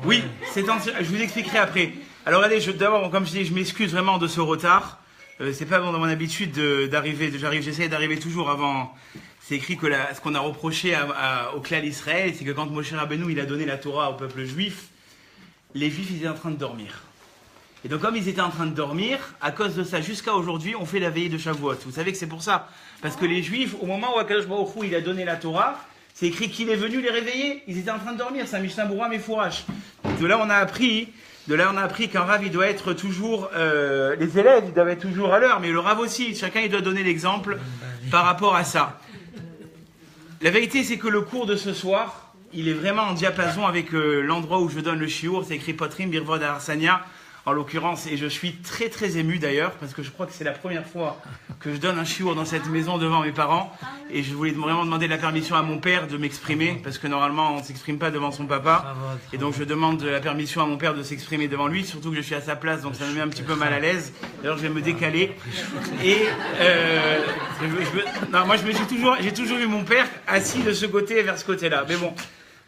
Oui, je vous expliquerai après. Alors allez, d'abord, comme je dis, je m'excuse vraiment de ce retard. C'est pas dans mon habitude d'arriver, j'essaie d'arriver toujours avant. C'est écrit que ce qu'on a reproché au clan d'Israël, c'est que quand Moshe Rabbeinu il a donné la Torah au peuple juif, les juifs ils étaient en train de dormir. Et donc comme ils étaient en train de dormir, à cause de ça, jusqu'à aujourd'hui, on fait la veillée de Shavuot. Vous savez que c'est pour ça. Parce que les juifs, au moment où Akadosh Baruch Hu il a donné la Torah, c'est écrit qu'il est venu les réveiller. Ils étaient en train de dormir, c'est un Mishnah Berurah Mefourash. De là on a appris qu'un Rav il doit être toujours, les élèves ils doivent être toujours à l'heure, mais le Rav aussi, chacun il doit donner l'exemple par rapport à ça. La vérité c'est que le cours de ce soir, il est vraiment en diapason avec l'endroit où je donne le shiur, c'est écrit Potrim Birvod Arsania. En l'occurrence, et je suis très très ému d'ailleurs, parce que je crois que c'est la première fois que je donne un shiur dans cette maison devant mes parents, et je voulais vraiment demander la permission à mon père de m'exprimer, parce que normalement on ne s'exprime pas devant son papa, et donc je demande la permission à mon père de s'exprimer devant lui, surtout que je suis à sa place, donc ça me met un petit peu mal à l'aise, d'ailleurs je vais me décaler, et moi j'ai toujours vu mon père assis de ce côté vers ce côté-là, mais bon.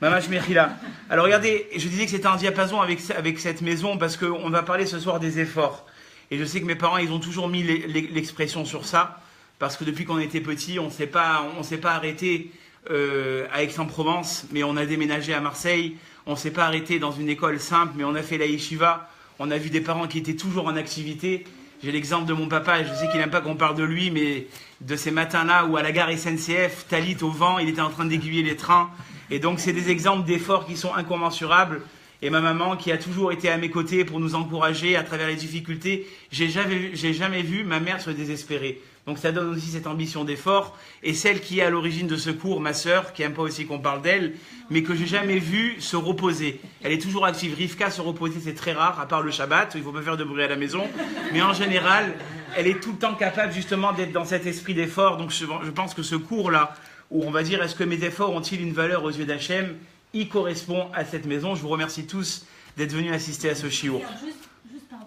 Mamash Mechila. Alors regardez, je disais que c'était un diapason avec cette maison parce qu'on va parler ce soir des efforts. Et je sais que mes parents, ils ont toujours mis l'expression sur ça parce que depuis qu'on était petits, on s'est pas arrêté à Aix-en-Provence, mais on a déménagé à Marseille. On s'est pas arrêté dans une école simple, mais on a fait la yeshiva. On a vu des parents qui étaient toujours en activité. J'ai l'exemple de mon papa, et je sais qu'il n'aime pas qu'on parle de lui, mais de ces matins-là où à la gare SNCF, Talit au vent, il était en train d'aiguiller les trains. Et donc, c'est des exemples d'efforts qui sont incommensurables. Et ma maman, qui a toujours été à mes côtés pour nous encourager à travers les difficultés, j'ai jamais vu ma mère se désespérer. Donc, ça donne aussi cette ambition d'effort. Et celle qui est à l'origine de ce cours, ma sœur, qui n'aime pas aussi qu'on parle d'elle, mais que j'ai jamais vue se reposer. Elle est toujours active. Rivka, se reposer, c'est très rare, à part le Shabbat, où il ne faut pas faire de bruit à la maison. Mais en général, elle est tout le temps capable justement d'être dans cet esprit d'effort. Donc, je pense que ce cours-là, où on va dire est-ce que mes efforts ont-ils une valeur aux yeux d'Hachem, il correspond à cette maison. Je vous remercie tous d'être venus assister à ce shiur.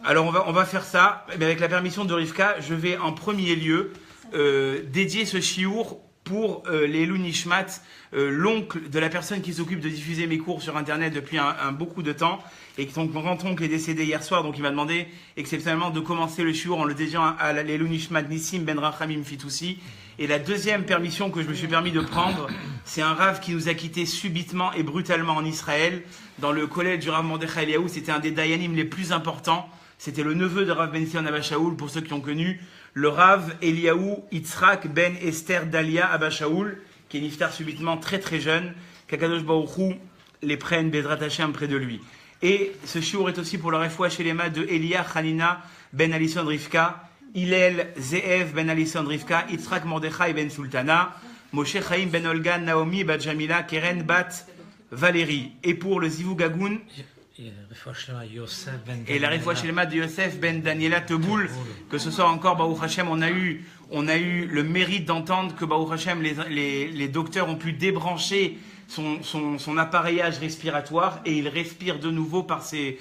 Alors on va faire ça, mais avec la permission de Rivka, je vais en premier lieu dédier ce shiur pour l'Elou Nishmat, l'oncle de la personne qui s'occupe de diffuser mes cours sur internet depuis beaucoup de temps, et son grand-oncle est décédé hier soir, donc il m'a demandé exceptionnellement de commencer le shiur en le dédiant à l'Elou Nishmat Nissim Ben Rachamim Fitoussi. Et la deuxième permission que je me suis permis de prendre, c'est un Rav qui nous a quittés subitement et brutalement en Israël, dans le collège du Rav Mordechai Eliaou. C'était un des Dayanim les plus importants. C'était le neveu de Rav Ben Sion Abba Shaul, pour ceux qui ont connu, le Rav Eliaou Yitzhak Ben Esther Dalia Abba Shaul, qui est niftar subitement très très jeune, qu'Akadosh Baruch Hu les prenne Bezrat Hashem près de lui. Et ce shiur est aussi pour la refoua shelema de Elia Hanina Ben Alison Rivka, Hillel Zeev Ben Alison Rivka, Yitzhak Mordechai Ben Sultana, Moshe Chaim Ben Olgan Naomi Bat Jamila, Keren Bat Valérie. Et pour le Zivug Agoun, et la refoua shelema de Yosef Ben Daniela Teboul, que ce soit encore Baruch Hashem, on a eu le mérite d'entendre que Baruch Hashem, les docteurs ont pu débrancher son appareillage respiratoire et il respire de nouveau par ses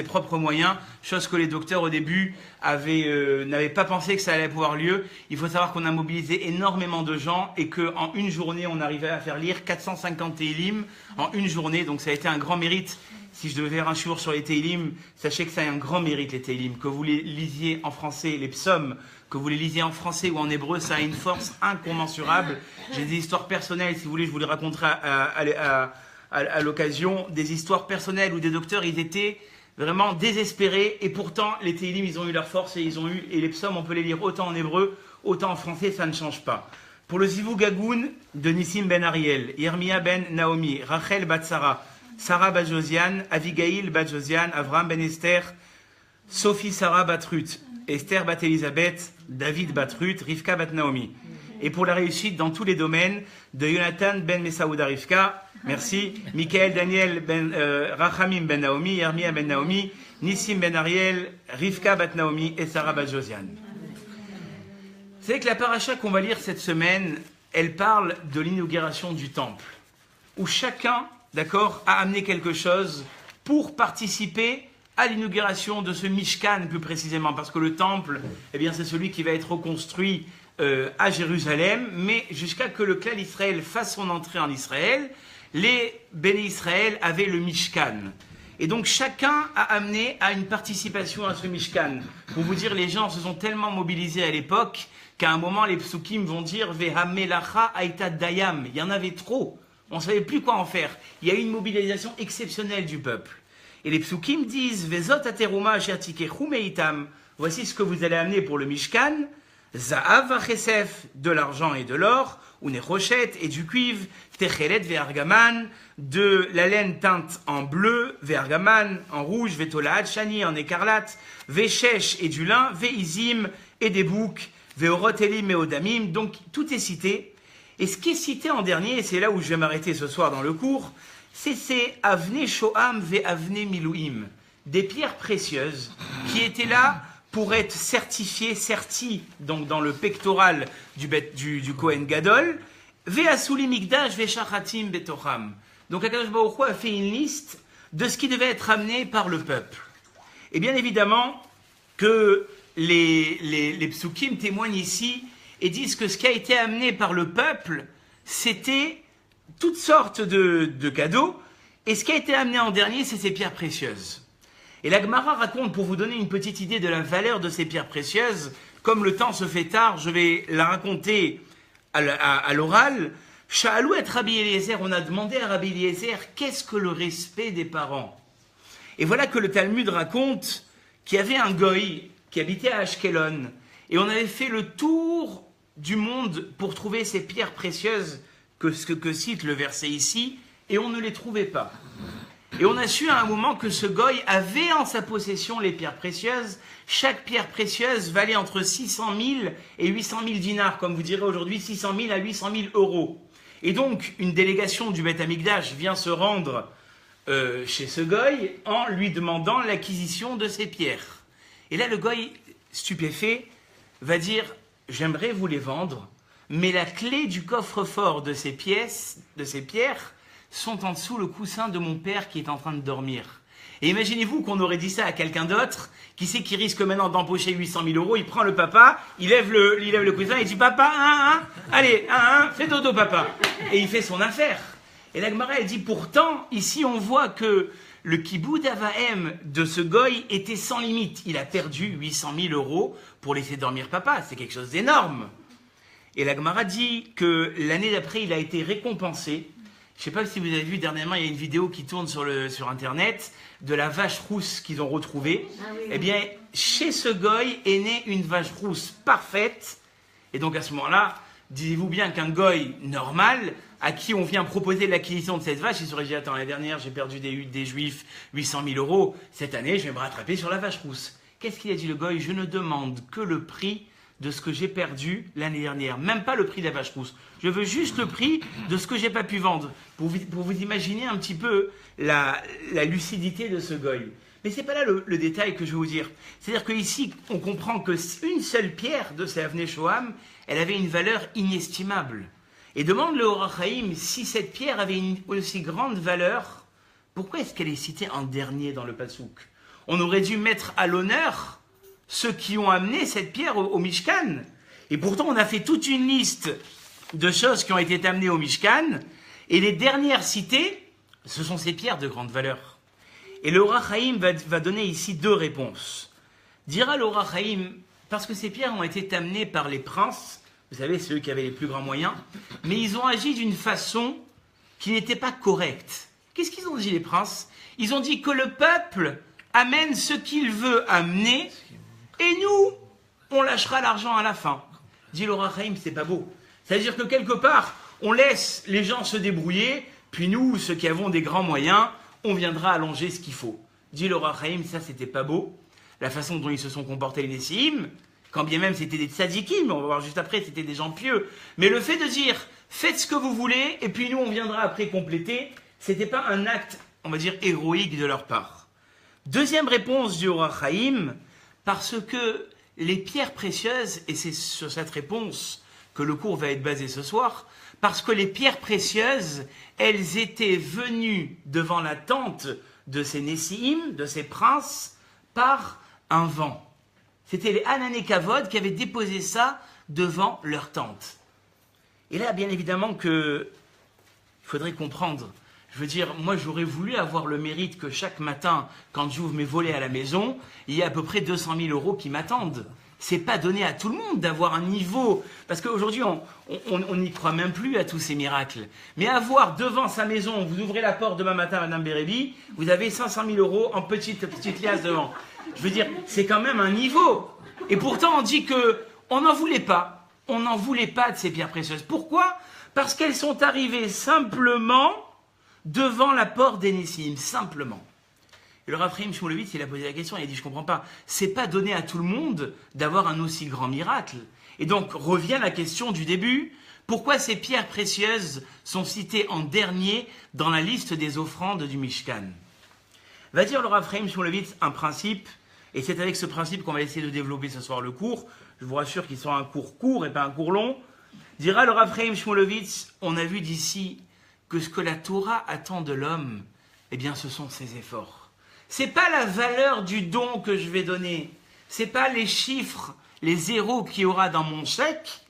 propres moyens, chose que les docteurs au début n'avaient pas pensé que ça allait pouvoir lieu. Il faut savoir qu'on a mobilisé énormément de gens et qu'en une journée on arrivait à faire lire 450 Télim en une journée, donc ça a été un grand mérite. Si je devais faire un shiur sur les Télim, sachez que ça a un grand mérite les Télim, que vous les lisiez en français, les psaumes, que vous les lisiez en français ou en hébreu, ça a une force incommensurable. J'ai des histoires personnelles, si vous voulez, je vous les raconterai à l'occasion, des histoires personnelles où des docteurs, ils étaient vraiment désespérés, et pourtant, les Télim, ils ont eu leur force, et les psaumes, on peut les lire autant en hébreu, autant en français, ça ne change pas. Pour le Zivug Agoun de Nissim Ben Ariel, Yirmia Ben Naomi, Rachel Bat Sarah, Sarah Bat Josiane, Avigail Bat Josiane, Avram Ben Esther, Sophie Sarah Bat Ruth, Esther Bat Elisabeth, David Bat Ruth, Rivka Bat Naomi. Et pour la réussite dans tous les domaines, de Jonathan Ben Mesaouda Rivka, merci, Michael Daniel Ben Rachamim Ben Naomi, Yermia Ben Naomi, Nissim Ben Ariel, Rivka Bat Naomi et Sarah Bat Josiane. Vous savez que la paracha qu'on va lire cette semaine, elle parle de l'inauguration du temple, où chacun, d'accord, a amené quelque chose pour participer à l'inauguration de ce Mishkan plus précisément, parce que le temple, eh bien, c'est celui qui va être reconstruit à Jérusalem, mais jusqu'à que le clan Israël fasse son entrée en Israël, les Béné Israël avaient le Mishkan. Et donc chacun a amené à une participation à ce Mishkan. Pour vous dire, les gens se sont tellement mobilisés à l'époque qu'à un moment les psukim vont dire Vehamelacha aita dayam. Il y en avait trop. On ne savait plus quoi en faire. Il y a eu une mobilisation exceptionnelle du peuple. Et les psukim disent Vezot ateruma asher tikechu meitam. Voici ce que vous allez amener pour le Mishkan. Za'av vachesef, de l'argent et de l'or, ou nechoshet et du cuivre, techelet ve'argaman, de la laine teinte en bleu, ve'argaman en rouge, ve'tolaat shani en écarlate, ve'chesh et du lin, ve'izim et des boucs, ve'orot elim et odamim. Donc tout est cité. Et ce qui est cité en dernier, et c'est là où je vais m'arrêter ce soir dans le cours, c'est ces avne shoham ve'avne miluim, des pierres précieuses qui étaient là pour être certifié, serti, donc dans le pectoral du Kohen Gadol, ve'asuli mikdash ve'shachatim betocham. Donc Akadosh Baruch Hu a fait une liste de ce qui devait être amené par le peuple. Et bien évidemment que les psukim témoignent ici et disent que ce qui a été amené par le peuple, c'était toutes sortes de cadeaux, et ce qui a été amené en dernier, c'est ces pierres précieuses. Et la Gemara raconte, pour vous donner une petite idée de la valeur de ces pierres précieuses, comme le temps se fait tard, je vais la raconter à l'oral. Sha'alou et Rabbi Eliezer, on a demandé à Rabbi Eliezer, qu'est-ce que le respect des parents? Et voilà que le Talmud raconte qu'il y avait un goy qui habitait à Ashkelon, et on avait fait le tour du monde pour trouver ces pierres précieuses que cite le verset ici, et on ne les trouvait pas. Et on a su à un moment que ce goy avait en sa possession les pierres précieuses. Chaque pierre précieuse valait entre 600 000 et 800 000 dinars, comme vous direz aujourd'hui, 600 000 à 800 000 euros. Et donc, une délégation du Beth Amikdash vient se rendre chez ce goy en lui demandant l'acquisition de ces pierres. Et là, le goy, stupéfait, va dire « J'aimerais vous les vendre, mais la clé du coffre-fort de ces pierres sont en dessous le coussin de mon père qui est en train de dormir. » Et imaginez-vous qu'on aurait dit ça à quelqu'un d'autre, qui sait qu'il risque maintenant d'empocher 800 000 euros, il prend le papa, il lève le coussin et il dit « Papa, allez, fais dodo papa !» Et il fait son affaire. Et la Gemara, elle dit « Pourtant, ici on voit que le kiboud avahem de ce goy était sans limite. Il a perdu 800 000 euros pour laisser dormir papa, c'est quelque chose d'énorme. » Et la Gemara dit que l'année d'après, il a été récompensé. Je ne sais pas si vous avez vu, dernièrement, il y a une vidéo qui tourne sur Internet de la vache rousse qu'ils ont retrouvée. Ah oui. Eh bien, chez ce goy est née une vache rousse parfaite. Et donc, à ce moment-là, disiez-vous bien qu'un goy normal, à qui on vient proposer l'acquisition de cette vache, il serait dit, attends, l'année dernière, j'ai perdu des juifs 800 000 euros. Cette année, je vais me rattraper sur la vache rousse. Qu'est-ce qu'il a dit le goy? Je ne demande que le prix de ce que j'ai perdu l'année dernière. Même pas le prix de la vache rousse. Je veux juste le prix de ce que j'ai pas pu vendre. Pour vous imaginer un petit peu la lucidité de ce goy. Mais c'est pas là le détail que je vais vous dire. C'est-à-dire qu'ici, on comprend qu'une seule pierre de ces Avnei Shoham, elle avait une valeur inestimable. Et demande le Or HaChaim, si cette pierre avait une aussi grande valeur, pourquoi est-ce qu'elle est citée en dernier dans le Passouk? On aurait dû mettre à l'honneur ceux qui ont amené cette pierre au Mishkan. Et pourtant, on a fait toute une liste de choses qui ont été amenées au Mishkan. Et les dernières citées, ce sont ces pierres de grande valeur. Et le Or HaChaim va donner ici deux réponses. Dira le Or HaChaim, parce que ces pierres ont été amenées par les princes, vous savez, ceux qui avaient les plus grands moyens, mais ils ont agi d'une façon qui n'était pas correcte. Qu'est-ce qu'ils ont dit, les princes? Ils ont dit que le peuple amène ce qu'il veut amener, et nous, on lâchera l'argent à la fin. Dit le Or HaChaim, c'est pas beau. C'est-à-dire que quelque part, on laisse les gens se débrouiller, puis nous, ceux qui avons des grands moyens, on viendra allonger ce qu'il faut. Dit le Or HaChaim, ça c'était pas beau. La façon dont ils se sont comportés les Nessim, quand bien même c'était des tzadikim, on va voir juste après, c'était des gens pieux. Mais le fait de dire, faites ce que vous voulez, et puis nous on viendra après compléter, c'était pas un acte, on va dire, héroïque de leur part. Deuxième réponse du Or HaChaim, parce que les pierres précieuses, et c'est sur cette réponse que le cours va être basé ce soir, parce que les pierres précieuses, elles étaient venues devant la tente de ces Nessim, de ces princes, par un vent. C'était les Hanané Kavod qui avaient déposé ça devant leur tente. Et là, bien évidemment que il faudrait comprendre Je veux dire, moi j'aurais voulu avoir le mérite que chaque matin, quand j'ouvre mes volets à la maison, il y a à peu près 200 000 euros qui m'attendent. C'est pas donné à tout le monde d'avoir un niveau, parce qu'aujourd'hui on n'y croit même plus à tous ces miracles. Mais avoir devant sa maison, vous ouvrez la porte demain matin, Madame Bérébi, vous avez 500 000 euros en petite liasse devant. Je veux dire, c'est quand même un niveau. Et pourtant on dit que on n'en voulait pas. On n'en voulait pas de ces pierres précieuses. Pourquoi? Parce qu'elles sont arrivées simplement devant la porte des Nessim, simplement. Et le Rav Chaim Shmulevitz, il a posé la question, il a dit, je ne comprends pas, c'est pas donné à tout le monde d'avoir un aussi grand miracle. Et donc, revient la question du début, pourquoi ces pierres précieuses sont citées en dernier dans la liste des offrandes du Mishkan? Va dire le Rav Chaim Shmulevitz un principe, et c'est avec ce principe qu'on va essayer de développer ce soir le cours. Je vous rassure qu'il sera un cours court et pas un cours long. Dira le Rav Chaim Shmulevitz, on a vu d'ici que ce que la Torah attend de l'homme, eh bien ce sont ses efforts. C'est pas la valeur du don que je vais donner, c'est pas les chiffres, les zéros qu'il y aura dans mon chèque,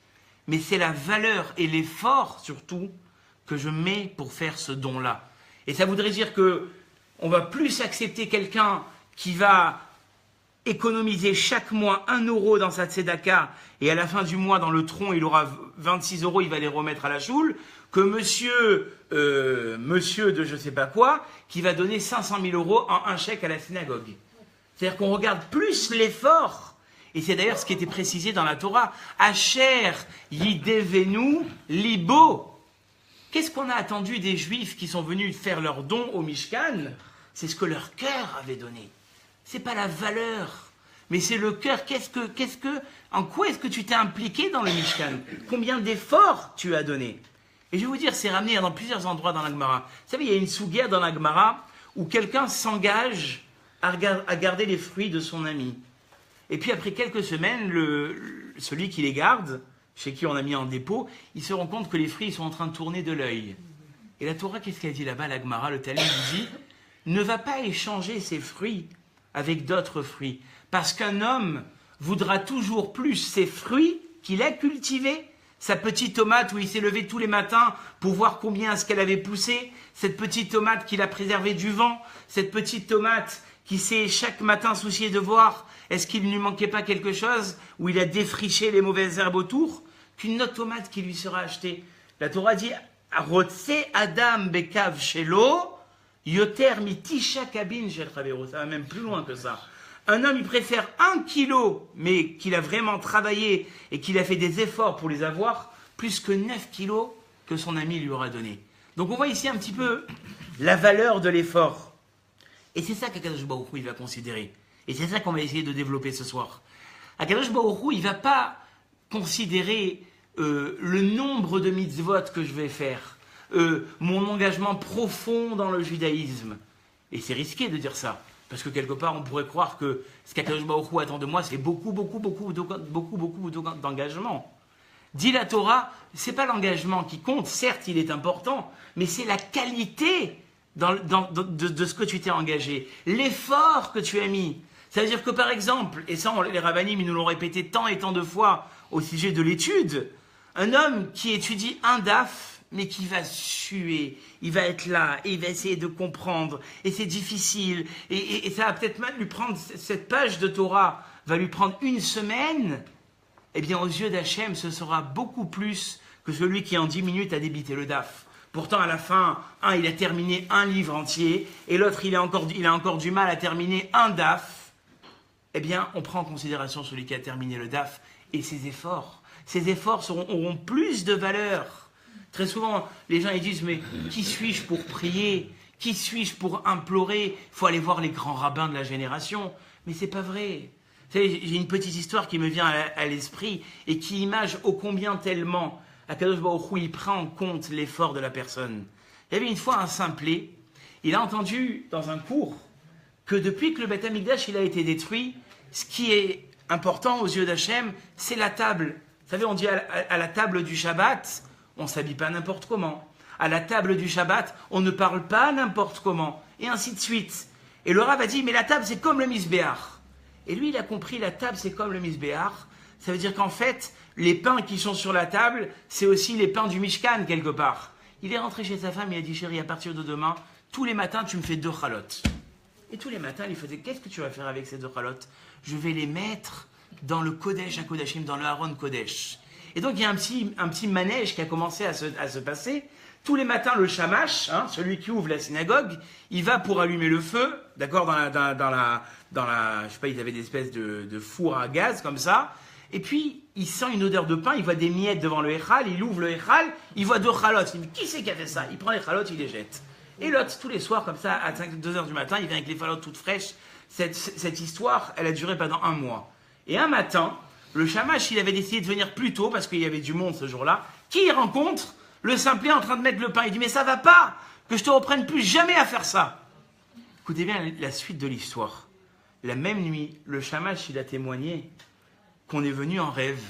mais c'est la valeur et l'effort surtout que je mets pour faire ce don-là. Et ça voudrait dire que on va plus accepter quelqu'un qui va économiser chaque mois 1 euro dans sa tzedaka et à la fin du mois dans le tronc il aura 26 euros, il va les remettre à la choule, que monsieur de je sais pas quoi qui va donner 500 000 euros en un chèque à la synagogue. C'est-à-dire qu'on regarde plus l'effort, et c'est d'ailleurs ce qui était précisé dans la Torah, Asher yidevenu libo. Qu'est-ce qu'on a attendu des Juifs qui sont venus faire leur don au Mishkan? C'est ce que leur cœur avait donné. C'est pas la valeur, mais c'est le cœur. En quoi est-ce que tu t'es impliqué dans le Mishkan? Combien d'efforts tu as donné? Et je vais vous dire, c'est ramené dans plusieurs endroits dans la Gemara. Vous savez, il y a une souguia dans la Gemara où quelqu'un s'engage à garder les fruits de son ami. Et puis après quelques semaines, celui qui les garde, chez qui on a mis en dépôt, il se rend compte que les fruits sont en train de tourner de l'œil. Et la Torah, qu'est-ce qu'elle dit là-bas, la Gemara, le Talmud dit, ne va pas échanger ses fruits avec d'autres fruits. Parce qu'un homme voudra toujours plus ses fruits qu'il a cultivés. Sa petite tomate où il s'est levé tous les matins pour voir combien est-ce qu'elle avait poussé, cette petite tomate qu'il a préservée du vent, cette petite tomate qui s'est chaque matin soucié de voir est-ce qu'il ne lui manquait pas quelque chose, où il a défriché les mauvaises herbes autour, qu'une autre tomate qui lui sera achetée. La Torah dit « Rotse Adam bekav shelo, yoter mitisha kabin shel chavero » ça va même plus loin que ça. Un homme, il préfère 1 kilo, mais qu'il a vraiment travaillé et qu'il a fait des efforts pour les avoir, plus que 9 kilos que son ami lui aura donné. Donc on voit ici un petit peu la valeur de l'effort. Et c'est ça qu'Akadosh Baruch Hu, il va considérer. Et c'est ça qu'on va essayer de développer ce soir. Akadosh Baruch Hu, il ne va pas considérer le nombre de mitzvot que je vais faire, mon engagement profond dans le judaïsme. Et c'est risqué de dire ça. Parce que quelque part, on pourrait croire que ce qu'Akadosh Baruch Hu attend de moi, c'est beaucoup d'engagement. Dit la Torah, c'est pas l'engagement qui compte, certes il est important, mais c'est la qualité de ce que tu t'es engagé, l'effort que tu as mis. Ça veut dire que par exemple, et ça les rabbinim ils nous l'ont répété tant et tant de fois au sujet de l'étude, un homme qui étudie un daf, mais qui va suer, il va être là, et il va essayer de comprendre, et c'est difficile, et ça va peut-être même lui prendre, cette page de Torah va lui prendre 1 semaine, eh bien aux yeux d'Hachem, ce sera beaucoup plus que celui qui en 10 minutes a débité le daf. Pourtant à la fin, il a terminé un livre entier, et l'autre il a encore du mal à terminer un daf. Eh bien on prend en considération celui qui a terminé le daf, et ses efforts. Ses efforts auront plus de valeur. Très souvent, les gens ils disent « Mais qui suis-je pour prier? Qui suis-je pour implorer? Il faut aller voir les grands rabbins de la génération. » Mais c'est pas vrai. Vous savez, j'ai une petite histoire qui me vient à l'esprit et qui image ô combien tellement Akadosh Baruch Hu, il prend en compte l'effort de la personne. Il y avait une fois un simplet, il a entendu dans un cours que depuis que le Beth Amikdash il a été détruit, ce qui est important aux yeux d'Hachem, c'est la table. Vous savez, on dit à la table du Shabbat, on ne s'habille pas n'importe comment. À la table du Shabbat, on ne parle pas n'importe comment. Et ainsi de suite. Et le Rav a dit, mais la table, c'est comme le misbéach. Et lui, il a compris, la table, c'est comme le misbéach. Ça veut dire qu'en fait, les pains qui sont sur la table, c'est aussi les pains du Mishkan, quelque part. Il est rentré chez sa femme, il a dit, chérie, à partir de demain, tous les matins, tu me fais 2 chalotes. Et tous les matins, il faisait, qu'est-ce que tu vas faire avec ces 2 chalotes? Je vais les mettre dans le Kodesh à Kodashim, dans le Haron Kodesh. Et donc, il y a un petit manège qui a commencé à se passer. Tous les matins, le shamash, celui qui ouvre la synagogue, il va pour allumer le feu, d'accord, dans la, je sais pas, il avait des espèces de four à gaz, comme ça. Et puis, il sent une odeur de pain, il voit des miettes devant le Echal, il ouvre le Echal, il voit 2 chalotes. Il dit, qui c'est qui a fait ça? Il prend les chalotes, il les jette. Et l'autre, tous les soirs, comme ça, à 2 heures du matin, il vient avec les chalotes toutes fraîches. Cette histoire, elle a duré pendant 1 mois. Et un matin, le shamash, il avait décidé de venir plus tôt, parce qu'il y avait du monde ce jour-là. Qui il rencontre? Le simplet en train de mettre le pain. Il dit, mais ça va pas, que je te reprenne plus jamais à faire ça. Écoutez bien la suite de l'histoire. La même nuit, le shamash, il a témoigné qu'on est venu en rêve.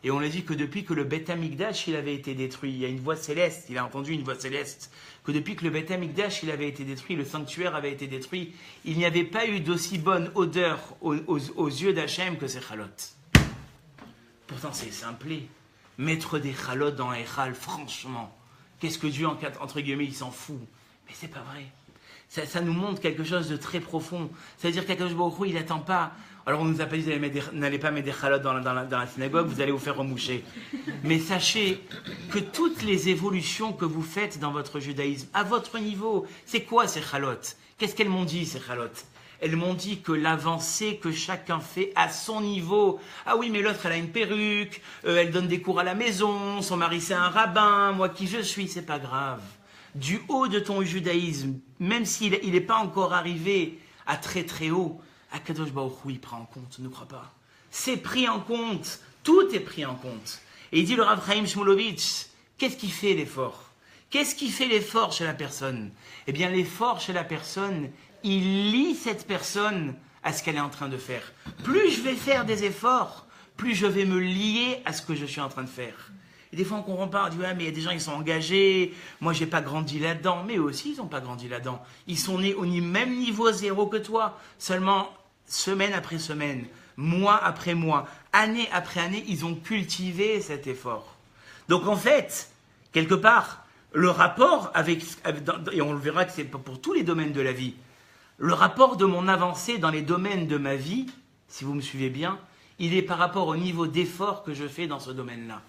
Et on a dit que depuis que le Beth Amikdash, il avait été détruit, il y a une voix céleste, il a entendu une voix céleste, que depuis que le Beth Amikdash, il avait été détruit, le sanctuaire avait été détruit, il n'y avait pas eu d'aussi bonne odeur aux yeux d'Hachem que ces chalotes. Pourtant, c'est simplé. Mettre des chalotes dans un Echal, franchement, qu'est-ce que Dieu, entre guillemets, il s'en fout? Mais c'est pas vrai. Ça nous montre quelque chose de très profond. C'est-à-dire qu'Akadosh Baruch Hu, il n'attend pas. Alors on nous a pas dit, n'allez pas mettre des chalotes dans la synagogue, vous allez vous faire remoucher. Mais sachez que toutes les évolutions que vous faites dans votre judaïsme, à votre niveau, c'est quoi ces chalotes? Qu'est-ce qu'elles m'ont dit, ces chalotes? Elles m'ont dit que l'avancée que chacun fait à son niveau. Ah oui, mais l'autre, elle a une perruque, elle donne des cours à la maison, son mari c'est un rabbin, moi qui je suis, c'est pas grave. Du haut de ton judaïsme, même s'il n'est pas encore arrivé à très très haut, Akadosh Baruch Hu, il prend en compte, ne crois pas. C'est pris en compte, tout est pris en compte. Et il dit le Rav Chaim Shmulevitch, qu'est-ce qui fait l'effort? Qu'est-ce qui fait l'effort chez la personne? Eh bien l'effort chez la personne, il lie cette personne à ce qu'elle est en train de faire. Plus je vais faire des efforts, plus je vais me lier à ce que je suis en train de faire. Et des fois, on ne comprend pas. On dit, ouais, mais il y a des gens qui sont engagés. Moi, je n'ai pas grandi là-dedans. Mais eux aussi, ils n'ont pas grandi là-dedans. Ils sont nés au même niveau zéro que toi. Seulement, semaine après semaine, mois après mois, année après année, ils ont cultivé cet effort. Donc, en fait, quelque part, le rapport et on le verra que c'est pour tous les domaines de la vie, le rapport de mon avancée dans les domaines de ma vie, si vous me suivez bien, il est par rapport au niveau d'effort que je fais dans ce domaine-là.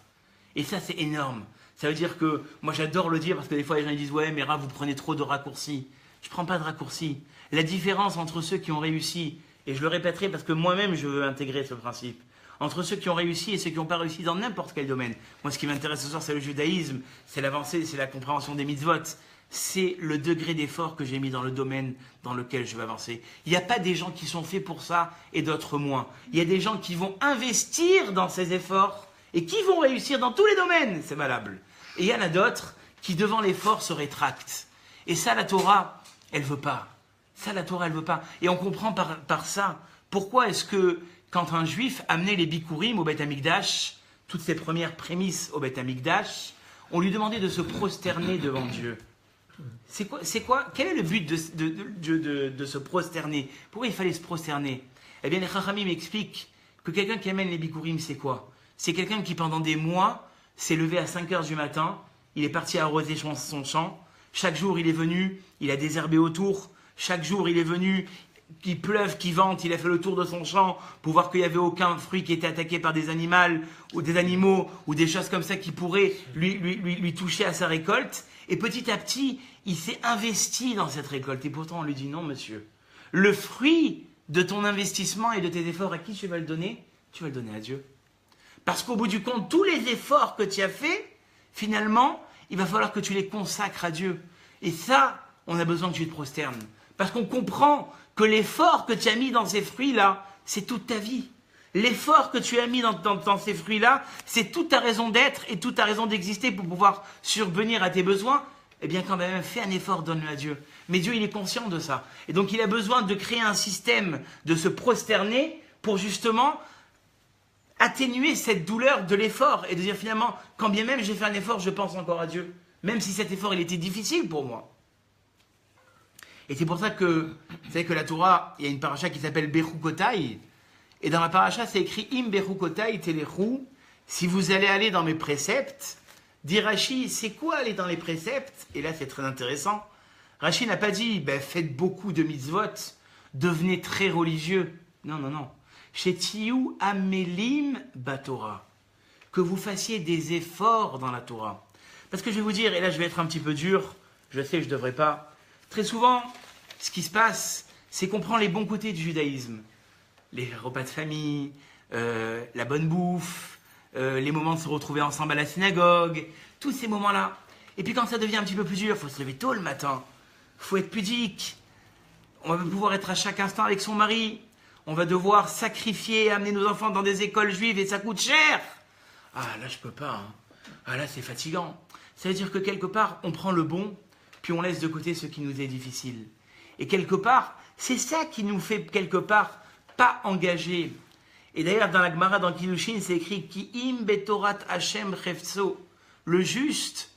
Et ça, c'est énorme. Ça veut dire que, moi j'adore le dire parce que des fois les gens ils disent « Ouais, mais Rav, vous prenez trop de raccourcis. » Je ne prends pas de raccourcis. La différence entre ceux qui ont réussi, et je le répéterai parce que moi-même je veux intégrer ce principe, entre ceux qui ont réussi et ceux qui n'ont pas réussi dans n'importe quel domaine. Moi, ce qui m'intéresse ce soir, c'est le judaïsme, c'est l'avancée, c'est la compréhension des mitzvot. C'est le degré d'effort que j'ai mis dans le domaine dans lequel je vais avancer. Il n'y a pas des gens qui sont faits pour ça et d'autres moins. Il y a des gens qui vont investir dans ces efforts et qui vont réussir dans tous les domaines, c'est valable. Et il y en a d'autres qui, devant l'effort, se rétractent. Et ça, la Torah, elle ne veut pas. Ça, la Torah, elle ne veut pas. Et on comprend par ça, pourquoi est-ce que, quand un juif amenait les bikurim au Beth Amikdash, toutes ses premières prémices au Beth Amikdash, on lui demandait de se prosterner devant Dieu. C'est quoi? Quel est le but de se prosterner? Pourquoi il fallait se prosterner? Eh bien, les Chachamim m'expliquent que quelqu'un qui amène les bikurim, c'est quoi? C'est quelqu'un qui, pendant des mois, s'est levé à 5 heures du matin, il est parti arroser son champ, chaque jour il est venu, il a désherbé autour, chaque jour il est venu, qu'il pleuve, qu'il vente, il a fait le tour de son champ pour voir qu'il n'y avait aucun fruit qui était attaqué par des animaux ou des choses comme ça qui pourraient lui toucher à sa récolte. Et petit à petit, il s'est investi dans cette récolte. Et pourtant, on lui dit non, monsieur. Le fruit de ton investissement et de tes efforts, à qui tu vas le donner? Tu vas le donner à Dieu. Parce qu'au bout du compte, tous les efforts que tu as faits, finalement, il va falloir que tu les consacres à Dieu. Et ça, on a besoin que tu te prosternes. Parce qu'on comprend que l'effort que tu as mis dans ces fruits-là, c'est toute ta vie. L'effort que tu as mis dans ces fruits-là, c'est toute ta raison d'être et toute ta raison d'exister pour pouvoir survenir à tes besoins. Eh bien, quand même, fais un effort, donne-le à Dieu. Mais Dieu, il est conscient de ça. Et donc, il a besoin de créer un système, de se prosterner pour justement atténuer cette douleur de l'effort et de dire finalement, quand bien même j'ai fait un effort, je pense encore à Dieu. Même si cet effort, il était difficile pour moi. Et c'est pour ça que, vous savez que la Torah, il y a une paracha qui s'appelle Bechukotai. Et dans la paracha, c'est écrit Im Bechukotai Telechu. Si vous allez aller dans mes préceptes, Dit Rashi, c'est quoi aller dans les préceptes? Et là, c'est très intéressant. Rashi n'a pas dit, faites beaucoup de mitzvot, devenez très religieux. Non, non, non. Shetiyu amelim batora. Que vous fassiez des efforts dans la Torah. Parce que je vais vous dire, et là je vais être un petit peu dur, je sais que je ne devrais pas. Très souvent, ce qui se passe, c'est qu'on prend les bons côtés du judaïsme. Les repas de famille, la bonne bouffe, les moments de se retrouver ensemble à la synagogue, tous ces moments-là. Et puis quand ça devient un petit peu plus dur, il faut se lever tôt le matin, il faut être pudique, on va pouvoir être à chaque instant avec son mari, on va devoir sacrifier, amener nos enfants dans des écoles juives et ça coûte cher. Ah là je peux pas, hein. Ah là c'est fatigant. Ça veut dire que quelque part on prend le bon, puis on laisse de côté ce qui nous est difficile. Et quelque part, c'est ça qui nous fait quelque part pas engagés. Et d'ailleurs dans la Gemara, dans Kiddushin, c'est écrit Ki im betorat Hashem chefso. Le juste,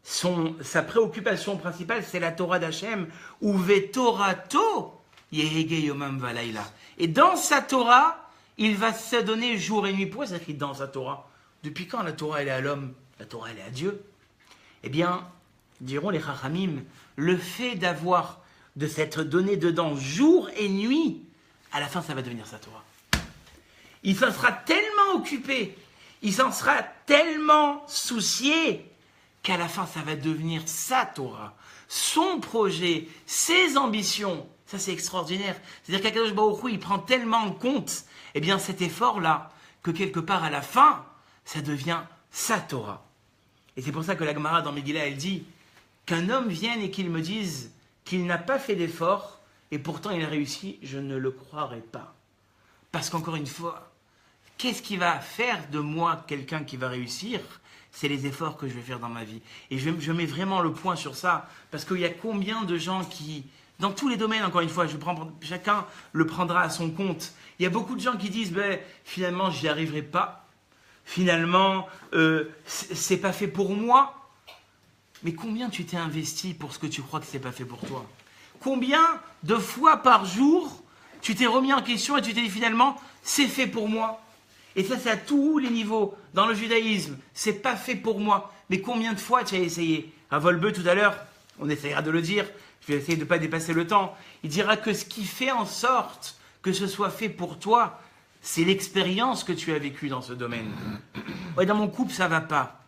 sa préoccupation principale, c'est la Torah d'Hachem. Ou vetorato yehege yomam valayla. Et dans sa Torah, il va se donner jour et nuit. Pourquoi c'est écrit dans sa Torah? Depuis quand la Torah elle est à l'homme? La Torah elle est à Dieu. Eh bien, diront les Chachamim, le fait de s'être donné dedans jour et nuit, à la fin ça va devenir sa Torah. Il s'en sera tellement occupé, il s'en sera tellement soucié, qu'à la fin ça va devenir sa Torah, son projet, ses ambitions. Ça c'est extraordinaire. C'est-à-dire qu'Akadosh Baruch Hu, il prend tellement en compte cet effort-là, que quelque part à la fin, ça devient sa Torah. Et c'est pour ça que la Gemara dans Megillah, elle dit qu'un homme vienne et qu'il me dise qu'il n'a pas fait d'effort et pourtant il a réussi, je ne le croirai pas. Parce qu'encore une fois, qu'est-ce qui va faire de moi quelqu'un qui va réussir? C'est les efforts que je vais faire dans ma vie. Et je mets vraiment le point sur ça, parce qu'il y a combien de gens qui, dans tous les domaines, encore une fois, chacun le prendra à son compte. Il y a beaucoup de gens qui disent, finalement, j'y arriverai pas. Finalement, c'est pas fait pour moi. Mais combien tu t'es investi pour ce que tu crois que c'est pas fait pour toi? Combien de fois par jour tu t'es remis en question et tu t'es dit finalement, c'est fait pour moi? Et ça, c'est à tous les niveaux. Dans le judaïsme, c'est pas fait pour moi. Mais combien de fois tu as essayé? À Volbeu, tout à l'heure, on essaiera de le dire, je vais essayer de ne pas dépasser le temps. Il dira que ce qui fait en sorte que ce soit fait pour toi, c'est l'expérience que tu as vécue dans ce domaine. Ouais, dans mon couple, ça va pas.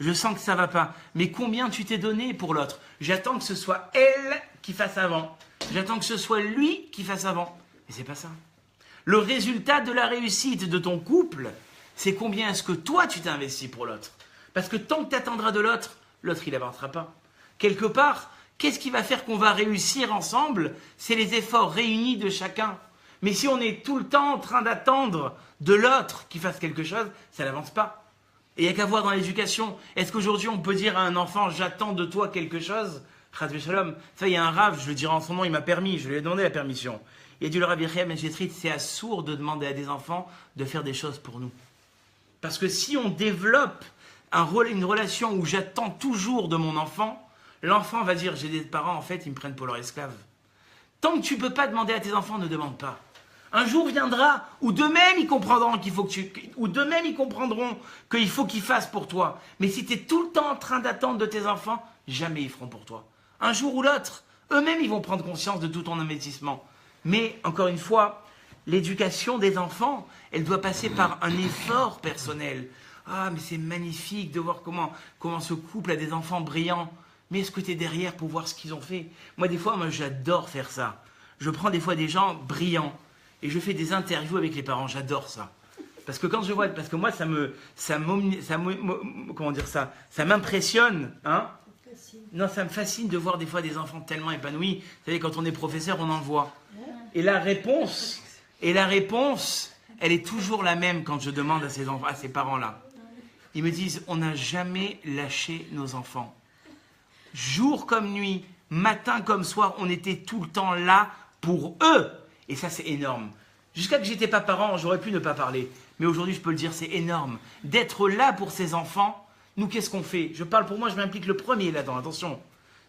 Je sens que ça va pas. Mais combien tu t'es donné pour l'autre? J'attends que ce soit elle qui fasse avant. J'attends que ce soit lui qui fasse avant. Mais c'est pas ça. Le résultat de la réussite de ton couple, c'est combien est-ce que toi tu t'es investi pour l'autre. Parce que tant que tu attendras de l'autre, l'autre il n'avancera pas. Quelque part, qu'est-ce qui va faire qu'on va réussir ensemble? C'est les efforts réunis de chacun. Mais si on est tout le temps en train d'attendre de l'autre qui fasse quelque chose, ça n'avance pas. Et il n'y a qu'à voir dans l'éducation. Est-ce qu'aujourd'hui on peut dire à un enfant, j'attends de toi quelque chose? Chas Shalom. Ça, il y a un rave, je le dirai en son nom, il m'a permis, je lui ai demandé la permission. Il a dit le Rav Yechiel Ben Jetrit, c'est assourd de demander à des enfants de faire des choses pour nous. Parce que si on développe une relation où j'attends toujours de mon enfant, l'enfant va dire, j'ai des parents, en fait, ils me prennent pour leur esclave. Tant que tu ne peux pas demander à tes enfants, ne demande pas. Un jour viendra où d'eux-mêmes ils comprendront qu'il faut qu'ils fassent pour toi. Mais si tu es tout le temps en train d'attendre de tes enfants, jamais ils feront pour toi. Un jour ou l'autre, eux-mêmes ils vont prendre conscience de tout ton investissement. Mais encore une fois, l'éducation des enfants, elle doit passer par un effort personnel. Ah, mais c'est magnifique de voir comment ce couple a des enfants brillants. Mais est-ce que tu es derrière pour voir ce qu'ils ont fait? Moi, j'adore faire ça. Je prends des fois des gens brillants et je fais des interviews avec les parents. J'adore ça. Parce que quand je vois, parce que moi, ça m'impressionne, hein? Non, ça me fascine de voir des fois des enfants tellement épanouis. Vous savez, quand on est professeur, on en voit. Et la réponse, elle est toujours la même quand je demande à ces parents-là. Ils me disent, on n'a jamais lâché nos enfants. Jour comme nuit, matin comme soir, on était tout le temps là pour eux. Et ça, c'est énorme. Jusqu'à que j'étais pas parent, j'aurais pu ne pas parler. Mais aujourd'hui, je peux le dire, c'est énorme. D'être là pour ces enfants, nous, qu'est-ce qu'on fait? Je parle pour moi, je m'implique le premier là-dedans, attention.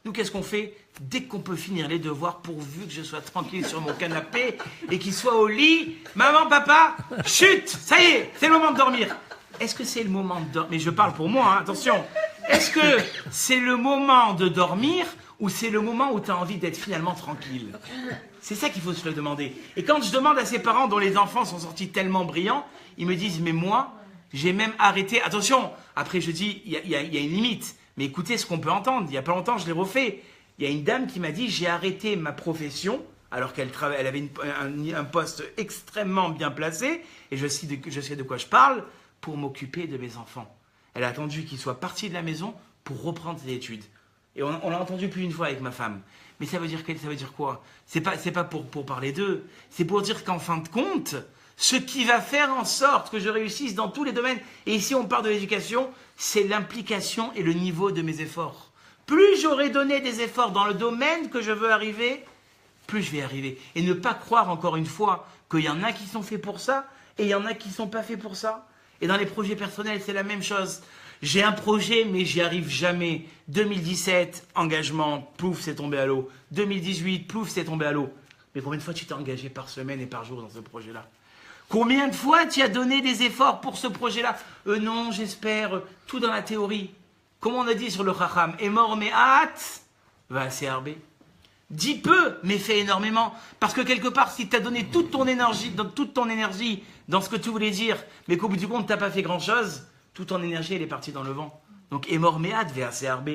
Nous, qu'est-ce qu'on fait? Dès qu'on peut finir les devoirs, pourvu que je sois tranquille sur mon canapé et qu'il soit au lit, maman, papa, chut, ça y est, c'est le moment de dormir. Est-ce que c'est le moment de dormir? Mais je parle pour moi, hein, attention. Est-ce que c'est le moment de dormir ou c'est le moment où tu as envie d'être finalement tranquille? C'est ça qu'il faut se le demander. Et quand je demande à ces parents dont les enfants sont sortis tellement brillants, ils me disent, mais moi, j'ai même arrêté. Attention, après je dis, il y a une limite. Mais écoutez ce qu'on peut entendre. Il n'y a pas longtemps, je l'ai refait. Il y a une dame qui m'a dit, j'ai arrêté ma profession, alors qu'elle elle avait un poste extrêmement bien placé, et je sais de quoi je parle, pour m'occuper de mes enfants. Elle a attendu qu'ils soient partis de la maison pour reprendre ses études. Et on l'a entendu plus d'une fois avec ma femme. Mais ça veut dire quoi? C'est pas pour parler d'eux. C'est pour dire qu'en fin de compte, ce qui va faire en sorte que je réussisse dans tous les domaines, et ici on parle de l'éducation, c'est l'implication et le niveau de mes efforts. Plus j'aurai donné des efforts dans le domaine que je veux arriver, plus je vais arriver. Et ne pas croire encore une fois qu'il y en a qui sont faits pour ça, et il y en a qui ne sont pas faits pour ça. Et dans les projets personnels, c'est la même chose. J'ai un projet, mais j'y arrive jamais. 2017, engagement, plouf, c'est tombé à l'eau. 2018, plouf, c'est tombé à l'eau. Mais combien de fois tu t'es engagé par semaine et par jour dans ce projet-là? Combien de fois tu as donné des efforts pour ce projet-là? Non, j'espère, tout dans la théorie. Comme on a dit sur le Chacham, et mort mais hâte, va à CRB. Dis peu, mais fais énormément. Parce que quelque part, si tu as donné toute ton énergie dans ce que tu voulais dire, mais qu'au bout du compte, tu n'as pas fait grand-chose, toute ton énergie, elle est partie dans le vent. Donc, Emor Mead vers CRB.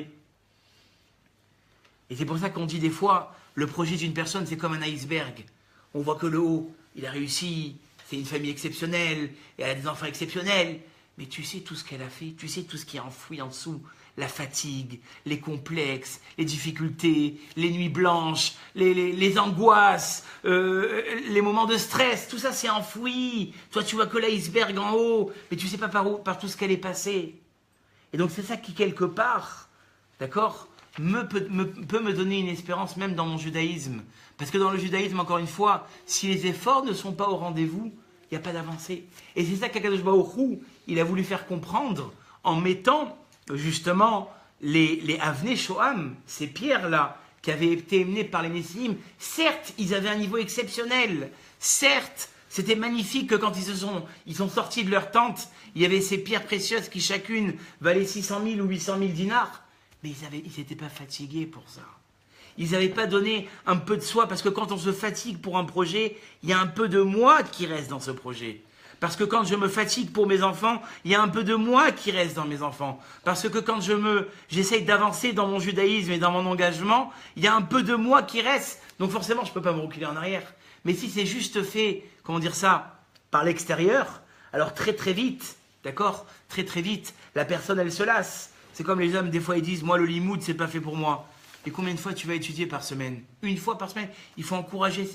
Et c'est pour ça qu'on dit des fois, le projet d'une personne, c'est comme un iceberg. On voit que le haut, il a réussi, c'est une famille exceptionnelle, et elle a des enfants exceptionnels. Mais tu sais tout ce qu'elle a fait, tu sais tout ce qui est enfoui en dessous. La fatigue, les complexes, les difficultés, les nuits blanches, les angoisses, les moments de stress, tout ça c'est enfoui. Toi tu vois que l'iceberg en haut, mais tu sais pas par tout ce qu'elle est passée. Et donc c'est ça qui quelque part, d'accord, peut me donner une espérance même dans mon judaïsme. Parce que dans le judaïsme, encore une fois, si les efforts ne sont pas au rendez-vous, il n'y a pas d'avancée. Et c'est ça qu'Akadosh Baruch Hu, il a voulu faire comprendre en mettant justement les Avnei Shoham, ces pierres-là, qui avaient été émenées par les Nessim. Certes, ils avaient un niveau exceptionnel. Certes, c'était magnifique que quand ils sont sortis de leur tente, il y avait ces pierres précieuses qui chacune valaient 600 000 ou 800 000 dinars. Mais ils n'étaient pas fatigués pour ça. Ils n'avaient pas donné un peu de soi, parce que quand on se fatigue pour un projet, il y a un peu de moi qui reste dans ce projet. Parce que quand je me fatigue pour mes enfants, il y a un peu de moi qui reste dans mes enfants. Parce que quand j'essaye d'avancer dans mon judaïsme et dans mon engagement, il y a un peu de moi qui reste. Donc forcément, je ne peux pas me reculer en arrière. Mais si c'est juste fait, comment dire ça, par l'extérieur, alors très très vite, d'accord, très très vite, la personne elle se lasse. C'est comme les hommes, des fois ils disent, moi le limoud c'est pas fait pour moi. Et combien de fois tu vas étudier par semaine? Une fois par semaine. Il faut encourager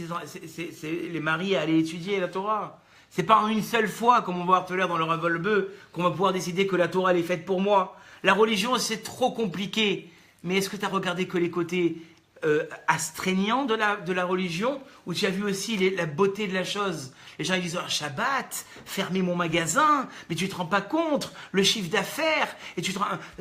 les maris à aller étudier la Torah. C'est pas en une seule fois, comme on va voir tout à l'heure dans le Rav Wolbe, qu'on va pouvoir décider que la Torah elle est faite pour moi. La religion c'est trop compliqué. Mais est-ce que tu as regardé que les côtés astreignants de la religion, ou tu as vu aussi la beauté de la chose? Les gens ils disent, oh, Shabbat, fermer mon magasin, mais tu te rends pas compte, le chiffre d'affaires, et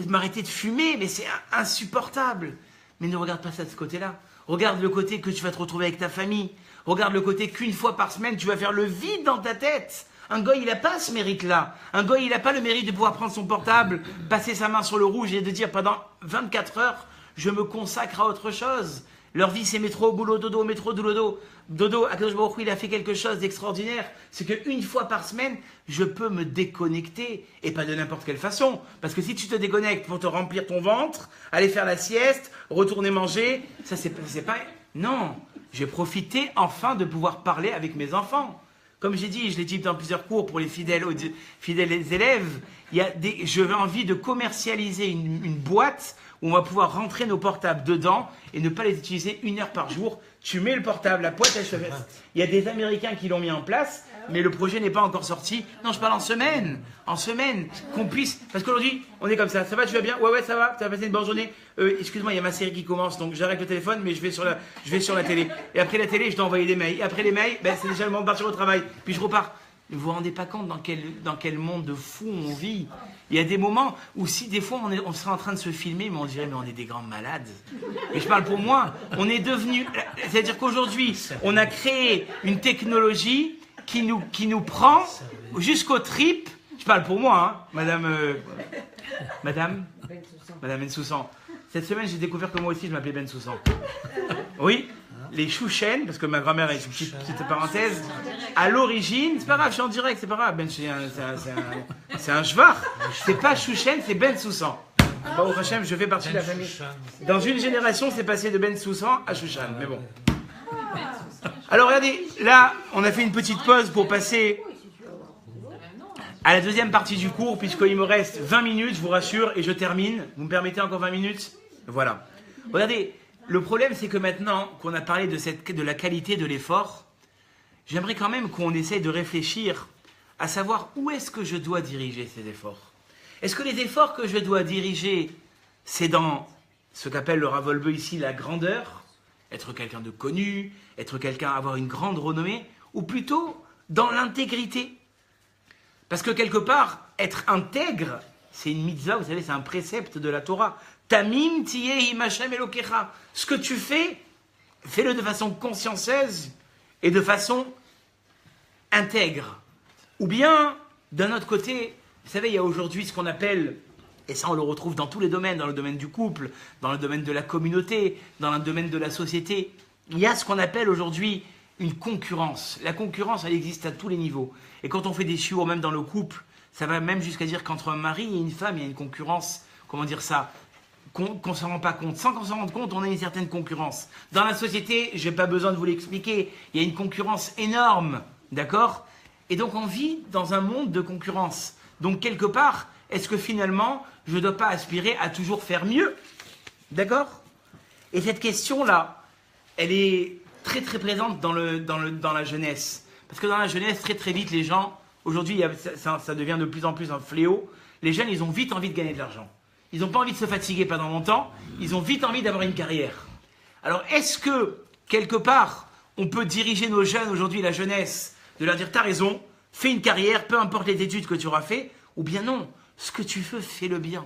m'arrêter de fumer, mais c'est insupportable. Mais ne regarde pas ça de ce côté-là. Regarde le côté que tu vas te retrouver avec ta famille. Regarde le côté qu'une fois par semaine, tu vas faire le vide dans ta tête. Un goy, il n'a pas ce mérite-là. Un goy, il n'a pas le mérite de pouvoir prendre son portable, passer sa main sur le rouge et de dire pendant 24 heures, je me consacre à autre chose. Leur vie, c'est métro, boulot, dodo, métro, dodo. Dodo, Akadosh Baruch Hu, il a fait quelque chose d'extraordinaire. C'est qu'une fois par semaine, je peux me déconnecter. Et pas de n'importe quelle façon. Parce que si tu te déconnectes pour te remplir ton ventre, aller faire la sieste, retourner manger, ça c'est pas... Non, j'ai profité enfin de pouvoir parler avec mes enfants. Comme j'ai dit, je l'ai dit dans plusieurs cours pour les fidèles élèves, j'ai envie de commercialiser une boîte où on va pouvoir rentrer nos portables dedans et ne pas les utiliser 1 heure par jour. Tu mets le portable, la boîte elle se fait. Il y a des Américains qui l'ont mis en place, mais le projet n'est pas encore sorti. Non, je parle en semaine, qu'on puisse... Parce qu'aujourd'hui, on est comme ça. Ça va, tu vas bien? Ouais, ça va, tu as passé une bonne journée. Excuse-moi, il y a ma série qui commence, donc j'arrête le téléphone, mais je vais sur la télé. Et après la télé, je dois envoyer des mails. Et après les mails, c'est déjà le moment de partir au travail. Puis je repars. Vous vous rendez pas compte dans quel monde de fou on vit? Il y a des moments où si des fois on serait en train de se filmer, mais on dirait mais on est des grands malades. Et je parle pour moi, on est devenu... C'est-à-dire qu'aujourd'hui, on a créé une technologie qui nous prend jusqu'aux tripes. Je parle pour moi, hein, Madame Bensoussan. Cette semaine, j'ai découvert que moi aussi, je m'appelais Bensoussan. Oui, les Chouchen, parce que ma grand-mère est une petite parenthèse. À l'origine, c'est pas grave, je suis en direct, c'est pas grave. C'est un jvar. C'est pas Chouchen, c'est Bensoussan. Bon, au Hachem, je fais partie de la famille. Dans une génération, c'est passé de Bensoussan à Chouchan, mais bon. Alors regardez, là, on a fait une petite pause pour passer à la deuxième partie du cours, puisqu'il me reste 20 minutes, je vous rassure, et je termine. Vous me permettez encore 20 minutes? Voilà. Regardez, le problème, c'est que maintenant qu'on a parlé de la qualité de l'effort, j'aimerais quand même qu'on essaye de réfléchir à savoir où est-ce que je dois diriger ces efforts. Est-ce que les efforts que je dois diriger, c'est dans ce qu'appelle le Rav Wolbe ici la grandeur, être quelqu'un de connu, être quelqu'un, avoir une grande renommée, ou plutôt dans l'intégrité? Parce que quelque part, être intègre, c'est une mitzvah, vous savez, c'est un précepte de la Torah. Tamim tiyeh im Hashem Elokecha. Ce que tu fais, fais-le de façon consciencieuse et de façon intègre. Ou bien, d'un autre côté, vous savez, il y a aujourd'hui ce qu'on appelle, et ça on le retrouve dans tous les domaines, dans le domaine du couple, dans le domaine de la communauté, dans le domaine de la société, il y a ce qu'on appelle aujourd'hui une concurrence. La concurrence, elle existe à tous les niveaux. Et quand on fait des chiours, même dans le couple, ça va même jusqu'à dire qu'entre un mari et une femme, il y a une concurrence, comment dire ça, qu'on ne s'en rend pas compte. Sans qu'on s'en rende compte, on a une certaine concurrence. Dans la société, je n'ai pas besoin de vous l'expliquer, il y a une concurrence énorme, d'accord? Et donc on vit dans un monde de concurrence. Donc quelque part, est-ce que finalement, je ne dois pas aspirer à toujours faire mieux? D'accord? Et cette question-là, elle est très très présente dans la jeunesse. Parce que dans la jeunesse, très très vite, les gens, aujourd'hui, ça devient de plus en plus un fléau. Les jeunes, ils ont vite envie de gagner de l'argent. Ils n'ont pas envie de se fatiguer pendant longtemps. Ils ont vite envie d'avoir une carrière. Alors, est-ce que, quelque part, on peut diriger nos jeunes aujourd'hui, la jeunesse, de leur dire, t'as raison, fais une carrière, peu importe les études que tu auras fait, ou bien non, ce que tu veux, fais-le bien.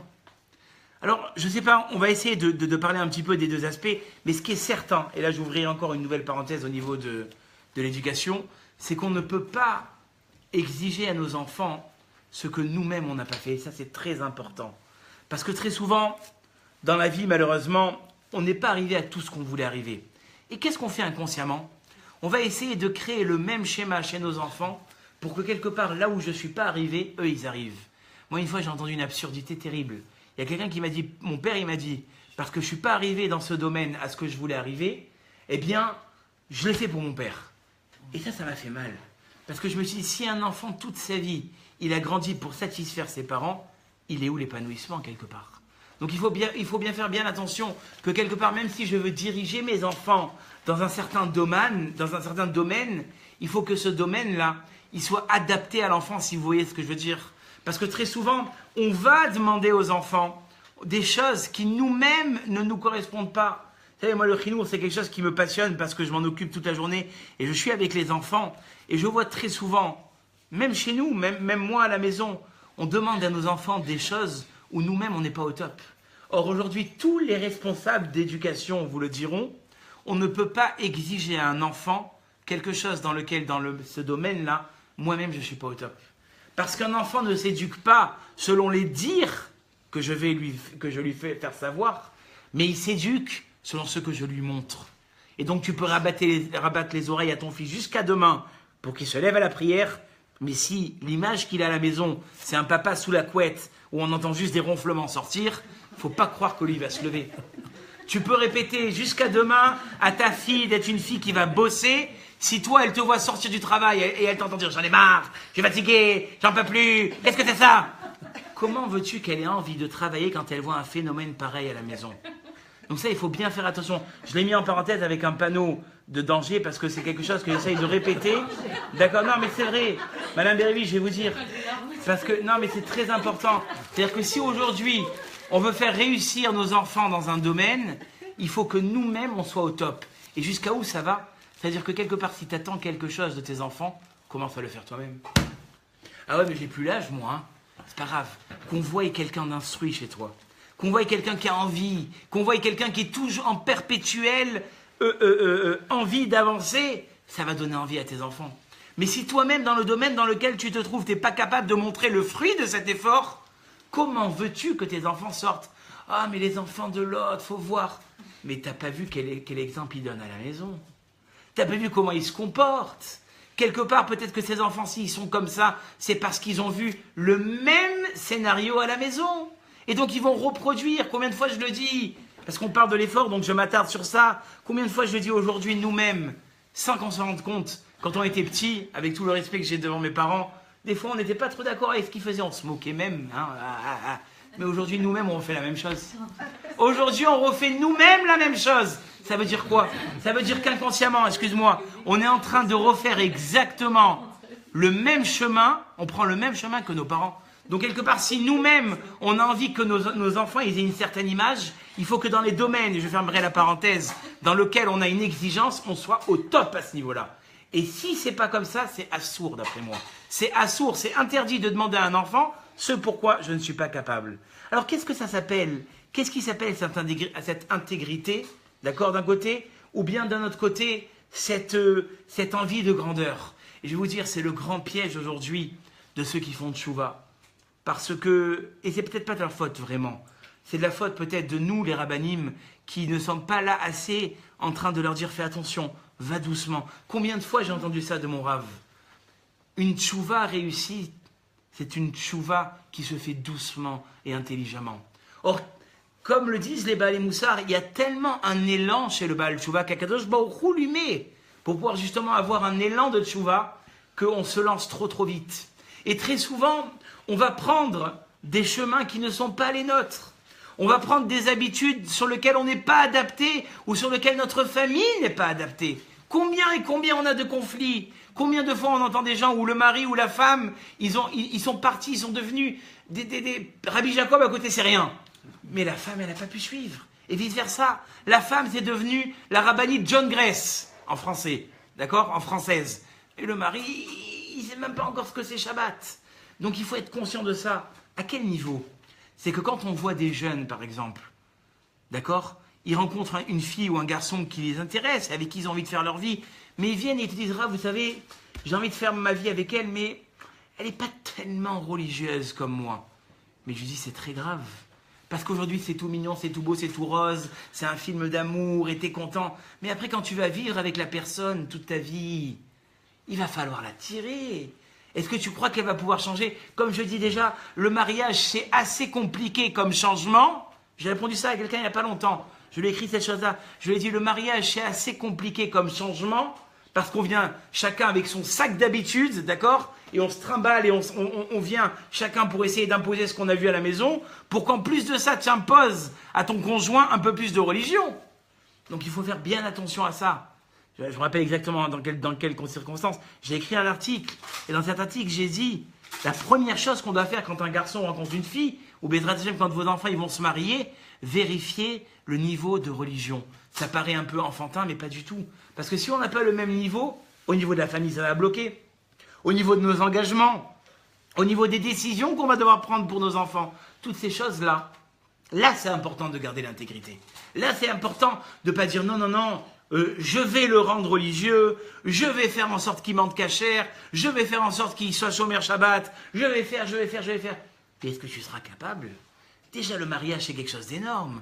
Alors, je ne sais pas, on va essayer de parler un petit peu des deux aspects, mais ce qui est certain, et là j'ouvrirai encore une nouvelle parenthèse au niveau de l'éducation, c'est qu'on ne peut pas exiger à nos enfants ce que nous-mêmes on n'a pas fait. Et ça, c'est très important. Parce que très souvent, dans la vie, malheureusement, on n'est pas arrivé à tout ce qu'on voulait arriver. Et qu'est-ce qu'on fait inconsciemment? On va essayer de créer le même schéma chez nos enfants pour que quelque part, là où je ne suis pas arrivé, eux, ils arrivent. Moi, une fois, j'ai entendu une absurdité terrible. Il y a quelqu'un qui m'a dit, mon père, il m'a dit, parce que je ne suis pas arrivé dans ce domaine à ce que je voulais arriver, eh bien, je l'ai fait pour mon père. Et ça m'a fait mal. Parce que je me suis dit, si un enfant, toute sa vie, il a grandi pour satisfaire ses parents, il est où l'épanouissement, quelque part? Donc il faut bien faire bien attention que quelque part, même si je veux diriger mes enfants dans un certain domaine, il faut que ce domaine-là, il soit adapté à l'enfant, si vous voyez ce que je veux dire. Parce que très souvent, on va demander aux enfants des choses qui nous-mêmes ne nous correspondent pas. Vous savez, moi, le chinour, c'est quelque chose qui me passionne parce que je m'en occupe toute la journée et je suis avec les enfants. Et je vois très souvent, même chez nous, même moi à la maison, on demande à nos enfants des choses où nous-mêmes, on n'est pas au top. Or, aujourd'hui, tous les responsables d'éducation vous le diront, on ne peut pas exiger à un enfant quelque chose dans ce domaine-là, moi-même, je ne suis pas au top. Parce qu'un enfant ne s'éduque pas selon les dires que je lui fais faire savoir, mais il s'éduque selon ce que je lui montre. Et donc tu peux rabattre les oreilles à ton fils jusqu'à demain pour qu'il se lève à la prière, mais si l'image qu'il a à la maison, c'est un papa sous la couette où on entend juste des ronflements sortir, il ne faut pas croire que lui va se lever. Tu peux répéter jusqu'à demain à ta fille d'être une fille qui va bosser. Si toi, elle te voit sortir du travail et elle t'entend dire « J'en ai marre, je suis fatigué, j'en peux plus, qu'est-ce que c'est ça ?» Comment veux-tu qu'elle ait envie de travailler quand elle voit un phénomène pareil à la maison? Donc ça, il faut bien faire attention. Je l'ai mis en parenthèse avec un panneau de danger parce que c'est quelque chose que j'essaye de répéter. D'accord? Non, mais c'est vrai. Madame Bérévi, je vais vous dire. Parce que, non, mais c'est très important. C'est-à-dire que si aujourd'hui, on veut faire réussir nos enfants dans un domaine, il faut que nous-mêmes, on soit au top. Et jusqu'à où ça va? C'est-à-dire que quelque part, si tu attends quelque chose de tes enfants, commence à le faire toi-même. Ah ouais, mais j'ai plus l'âge, moi. Hein. C'est pas grave. Qu'on voie quelqu'un d'instruit chez toi. Qu'on voie quelqu'un qui a envie. Qu'on voie quelqu'un qui est toujours en perpétuelle envie d'avancer. Ça va donner envie à tes enfants. Mais si toi-même, dans le domaine dans lequel tu te trouves, tu n'es pas capable de montrer le fruit de cet effort, comment veux-tu que tes enfants sortent? Ah, mais les enfants de l'autre, faut voir. Mais t'as pas vu quel exemple ils donnent à la maison. T'as pas vu comment ils se comportent. Quelque part, peut-être que ces enfants, s'ils sont comme ça, c'est parce qu'ils ont vu le même scénario à la maison. Et donc, ils vont reproduire. Combien de fois je le dis? Parce qu'on parle de l'effort, donc je m'attarde sur ça. Combien de fois je le dis aujourd'hui nous-mêmes, sans qu'on se rende compte, quand on était petits, avec tout le respect que j'ai devant mes parents, des fois, on n'était pas trop d'accord avec ce qu'ils faisaient. On se moquait même. Mais aujourd'hui, nous-mêmes, on refait la même chose. Aujourd'hui, on refait nous-mêmes la même chose. Ça veut dire quoi? Ça veut dire qu'inconsciemment, excuse-moi, on est en train de refaire exactement le même chemin. On prend le même chemin que nos parents. Donc, quelque part, si nous-mêmes, on a envie que nos enfants ils aient une certaine image, il faut que dans les domaines, et je fermerai la parenthèse, dans lesquels on a une exigence, on soit au top à ce niveau-là. Et si c'est pas comme ça, c'est assourd d'après moi. C'est assourd, c'est interdit de demander à un enfant ce pourquoi je ne suis pas capable. Alors qu'est-ce que ça s'appelle? Qu'est-ce qui s'appelle cette intégrité, d'accord, d'un côté, ou bien d'un autre côté, cette envie de grandeur? Et je vais vous dire, c'est le grand piège aujourd'hui de ceux qui font tchouva. Parce que, et c'est peut-être pas de leur faute vraiment, c'est de la faute peut-être de nous les rabbinim qui ne sommes pas là assez en train de leur dire fais attention, va doucement. Combien de fois j'ai entendu ça de mon rave? Une tchouva réussie, c'est une tchouva qui se fait doucement et intelligemment. Or, comme le disent les Baal et Moussar, il y a tellement un élan chez le Baal Tchouva qu'Akadosh Baruch Hu lui met pour pouvoir justement avoir un élan de tchouva qu'on se lance trop vite. Et très souvent, on va prendre des chemins qui ne sont pas les nôtres. On va prendre des habitudes sur lesquelles on n'est pas adapté ou sur lesquelles notre famille n'est pas adaptée. Combien et combien on a de conflits? Combien de fois on entend des gens où le mari ou la femme, ils sont partis, ils sont devenus des Rabbi Jacob à côté, c'est rien. Mais la femme, elle n'a pas pu suivre. Et vice-versa. La femme, c'est devenue la rabbinite John Grace, en français. D'accord? En française. Et le mari, il ne sait même pas encore ce que c'est Shabbat. Donc il faut être conscient de ça. À quel niveau? C'est que quand on voit des jeunes, par exemple, d'accord, ils rencontrent une fille ou un garçon qui les intéresse, avec qui ils ont envie de faire leur vie, mais ils viennent et ils te disent, ah, vous savez, j'ai envie de faire ma vie avec elle, mais elle n'est pas tellement religieuse comme moi. Mais je lui dis, c'est très grave. Parce qu'aujourd'hui, c'est tout mignon, c'est tout beau, c'est tout rose, c'est un film d'amour et t'es content. Mais après, quand tu vas vivre avec la personne toute ta vie, il va falloir la tirer. Est-ce que tu crois qu'elle va pouvoir changer? Comme je dis déjà, le mariage, c'est assez compliqué comme changement. J'ai répondu ça à quelqu'un il n'y a pas longtemps. Je lui ai écrit cette chose-là. Je lui ai dit, le mariage, c'est assez compliqué comme changement, parce qu'on vient chacun avec son sac d'habitudes, d'accord? Et on se trimballe et on vient chacun pour essayer d'imposer ce qu'on a vu à la maison, pour qu'en plus de ça, tu imposes à ton conjoint un peu plus de religion. Donc il faut faire bien attention à ça. Je me rappelle exactement dans quelles circonstances. J'ai écrit un article, et dans cet article, j'ai dit, la première chose qu'on doit faire quand un garçon rencontre une fille, ou bien quand vos enfants ils vont se marier, vérifier le niveau de religion. Ça paraît un peu enfantin, mais pas du tout. Parce que si on n'a pas le même niveau, au niveau de la famille, ça va bloquer. Au niveau de nos engagements, au niveau des décisions qu'on va devoir prendre pour nos enfants, toutes ces choses-là, là c'est important de garder l'intégrité. Là c'est important de ne pas dire non, je vais le rendre religieux, je vais faire en sorte qu'il mente cachère, je vais faire en sorte qu'il soit Shomer Shabbat, je vais faire. Mais est-ce que tu seras capable? Déjà le mariage c'est quelque chose d'énorme.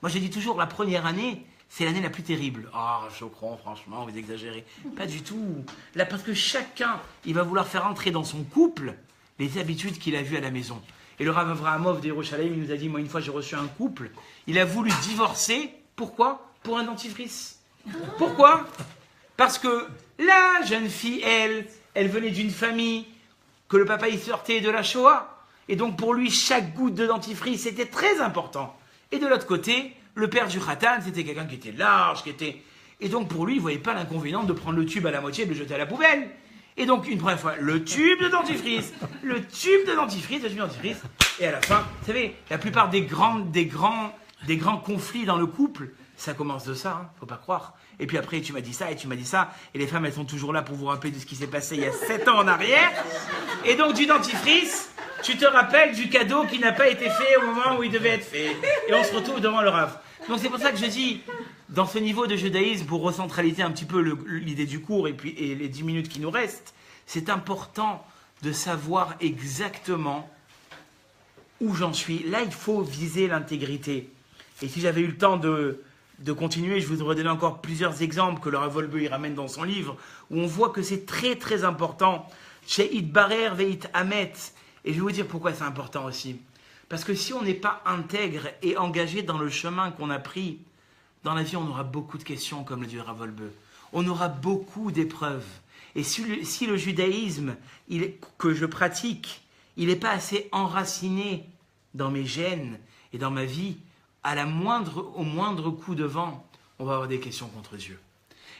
Moi je dis toujours, la première année, c'est l'année la plus terrible. Ah, je crois, franchement, vous exagérez. Pas du tout. Là, parce que chacun, il va vouloir faire entrer dans son couple les habitudes qu'il a vues à la maison. Et le Rav Avraham de Yerushalayim, il nous a dit, moi une fois j'ai reçu un couple, il a voulu divorcer, pourquoi? Pour un dentifrice. Pourquoi? Parce que la jeune fille, elle venait d'une famille que le papa il sortait de la Shoah. Et donc pour lui, chaque goutte de dentifrice, c'était très important. Et de l'autre côté, le père du Khatan, c'était quelqu'un qui était large, Et donc pour lui, il ne voyait pas l'inconvénient de prendre le tube à la moitié et de le jeter à la poubelle. Et donc une première fois, le tube de dentifrice. Et à la fin, vous savez, la plupart des grands conflits dans le couple, ça commence de ça, faut pas croire. Et puis après, tu m'as dit ça, et les femmes, elles sont toujours là pour vous rappeler de ce qui s'est passé il y a 7 ans en arrière. Et donc du dentifrice, tu te rappelles du cadeau qui n'a pas été fait au moment où il devait être fait. Et on se retrouve devant le Rav. Donc c'est pour ça que je dis, dans ce niveau de judaïsme, pour recentraliser un petit peu l'idée du cours et les 10 minutes qui nous restent, c'est important de savoir exactement où j'en suis. Là, il faut viser l'intégrité. Et si j'avais eu le temps de continuer, je vous aurais donné encore plusieurs exemples que le Rav Wolbe il ramène dans son livre, où on voit que c'est très très important. Chez Itbarer veit Hamet. Et je vais vous dire pourquoi c'est important aussi. Parce que si on n'est pas intègre et engagé dans le chemin qu'on a pris, dans la vie, on aura beaucoup de questions, comme le dit le Rav Wolbe. On aura beaucoup d'épreuves. Et si le judaïsme que je pratique, il n'est pas assez enraciné dans mes gènes et dans ma vie, au moindre coup de vent, on va avoir des questions contre Dieu.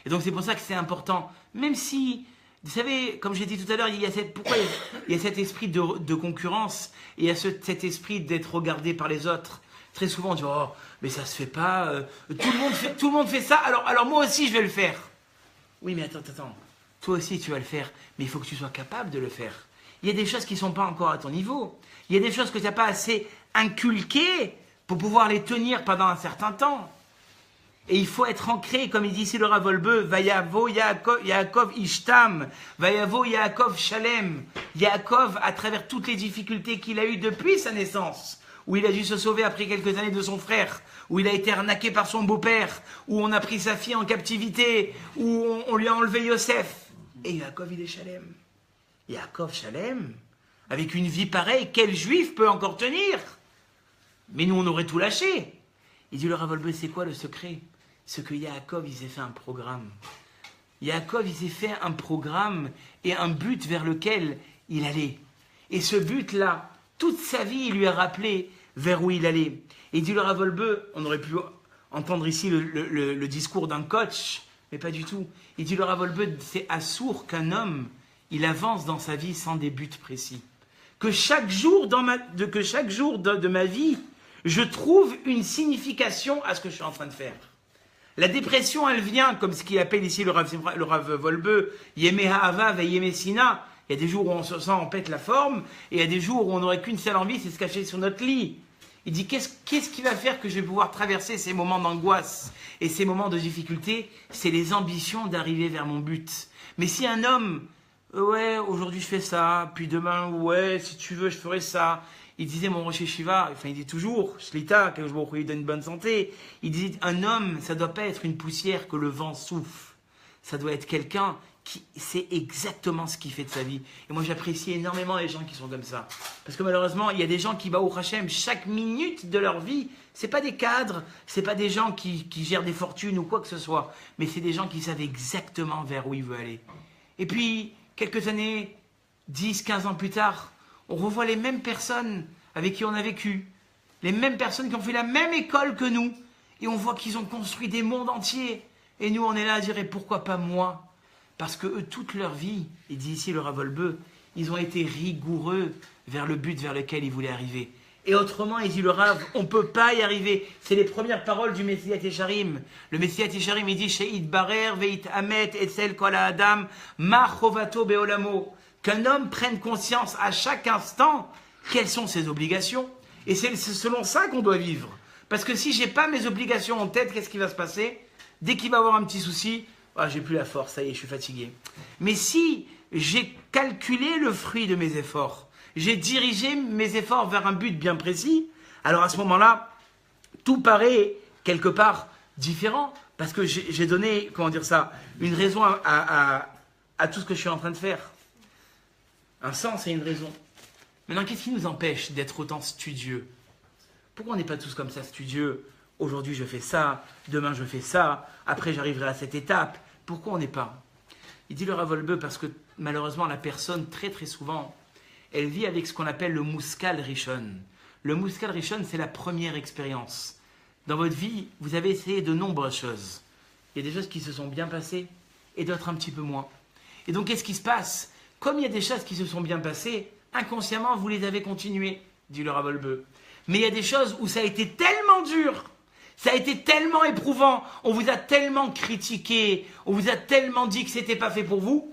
Et donc c'est pour ça que c'est important, même si, vous savez, comme j'ai dit tout à l'heure, il y a cet esprit de concurrence, et il y a cet esprit d'être regardé par les autres. Très souvent on dit, oh, mais ça se fait pas, tout le monde fait ça, alors moi aussi je vais le faire. Oui, mais attends, toi aussi tu vas le faire, mais il faut que tu sois capable de le faire. Il y a des choses qui ne sont pas encore à ton niveau. Il y a des choses que tu n'as pas assez inculquées pour pouvoir les tenir pendant un certain temps. Et il faut être ancré, comme il dit ici le Rav Wolbe, Vayavo Yaakov Ishtam, Vayavo Yaakov Shalem. Yaakov, à travers toutes les difficultés qu'il a eues depuis sa naissance, où il a dû se sauver après quelques années de son frère, où il a été arnaqué par son beau-père, où on a pris sa fille en captivité, où on lui a enlevé Yosef. Et Yaakov, il est Shalem. Yaakov Shalem, avec une vie pareille, quel juif peut encore tenir? Mais nous, on aurait tout lâché. Il dit le Rav Wolbe, c'est quoi le secret? C'est que Yaakov, il s'est fait un programme. Yaakov, il s'est fait un programme et un but vers lequel il allait. Et ce but-là, toute sa vie, il lui a rappelé vers où il allait. Et il dit le Rav Wolbe, on aurait pu entendre ici le discours d'un coach, mais pas du tout. Il dit le Rav Wolbe, c'est assourd qu'un homme, il avance dans sa vie sans des buts précis. Que chaque jour de ma vie, je trouve une signification à ce que je suis en train de faire. La dépression, elle vient, comme ce qu'il appelle ici le Rav Wolbe, Yemé Ha'ava ve Yemé Sina. Il y a des jours où on se sent, on pète la forme, et il y a des jours où on n'aurait qu'une seule envie, c'est se cacher sur notre lit. Il dit, qu'est-ce qui va faire que je vais pouvoir traverser ces moments d'angoisse et ces moments de difficulté? C'est les ambitions d'arriver vers mon but. Mais si un homme, ouais, aujourd'hui je fais ça, puis demain, ouais, si tu veux, je ferai ça. Il disait, mon Rosh Yeshiva, enfin il dit toujours, Shlita, que je lui donne une bonne santé, il dit, un homme, ça ne doit pas être une poussière que le vent souffle. Ça doit être quelqu'un qui sait exactement ce qu'il fait de sa vie. Et moi j'apprécie énormément les gens qui sont comme ça. Parce que malheureusement, il y a des gens qui, au Hachem, chaque minute de leur vie, c'est pas des cadres, c'est pas des gens qui gèrent des fortunes ou quoi que ce soit, mais c'est des gens qui savent exactement vers où ils veulent aller. Et puis, quelques années, 10, 15 ans plus tard, on revoit les mêmes personnes avec qui on a vécu, les mêmes personnes qui ont fait la même école que nous, et on voit qu'ils ont construit des mondes entiers. Et nous, on est là à dire, et pourquoi pas moi? Parce que eux, toute leur vie, il dit ici le Rav Wolbe, ils ont été rigoureux vers le but vers lequel ils voulaient arriver. Et autrement, il dit le Rav, on ne peut pas y arriver. C'est les premières paroles du Messiat Yesharim. Le Messiat Yesharim, il dit, She'it barer veit hamet etzel kol ha'adam ma chovato be'olamo. Qu'un homme prenne conscience à chaque instant quelles sont ses obligations. Et c'est selon ça qu'on doit vivre. Parce que si je n'ai pas mes obligations en tête, qu'est-ce qui va se passer? Dès qu'il va y avoir un petit souci, ah, j'ai plus la force, ça y est, je suis fatigué. Mais si j'ai calculé le fruit de mes efforts, j'ai dirigé mes efforts vers un but bien précis, alors à ce moment-là, tout paraît quelque part différent. Parce que j'ai donné, comment dire ça, une raison à tout ce que je suis en train de faire. Un sens et une raison. Maintenant, qu'est-ce qui nous empêche d'être autant studieux? Pourquoi on n'est pas tous comme ça, studieux? Aujourd'hui, je fais ça, demain, je fais ça, après, j'arriverai à cette étape. Pourquoi on n'est pas? Il dit le Rav Wolbe parce que, malheureusement, la personne, très très souvent, elle vit avec ce qu'on appelle le Muskal Rishon. Le Muskal Rishon, c'est la première expérience. Dans votre vie, vous avez essayé de nombreuses choses. Il y a des choses qui se sont bien passées et d'autres un petit peu moins. Et donc, qu'est-ce qui se passe? Comme il y a des choses qui se sont bien passées, inconsciemment, vous les avez continuées, dit le Rav Wolbe. Mais il y a des choses où ça a été tellement dur, ça a été tellement éprouvant, on vous a tellement critiqué, on vous a tellement dit que ce n'était pas fait pour vous,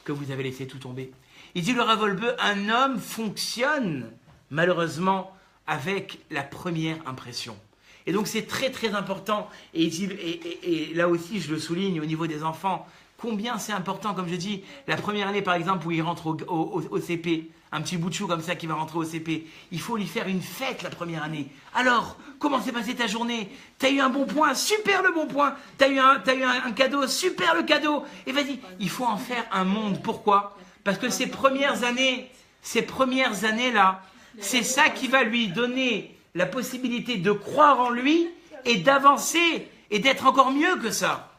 que vous avez laissé tout tomber. Il dit le Rav Wolbe, un homme fonctionne malheureusement avec la première impression. Et donc c'est très très important. Et là aussi, je le souligne au niveau des enfants, combien c'est important, comme je dis, la première année par exemple où il rentre au CP, un petit bout de chou comme ça qui va rentrer au CP, il faut lui faire une fête la première année. Alors, comment s'est passée ta journée? T'as eu un bon point, super le bon point. T'as eu un cadeau, super le cadeau. Et vas-y, il faut en faire un monde. Pourquoi? Parce que ces premières années-là, c'est ça qui va lui donner la possibilité de croire en lui et d'avancer et d'être encore mieux que ça.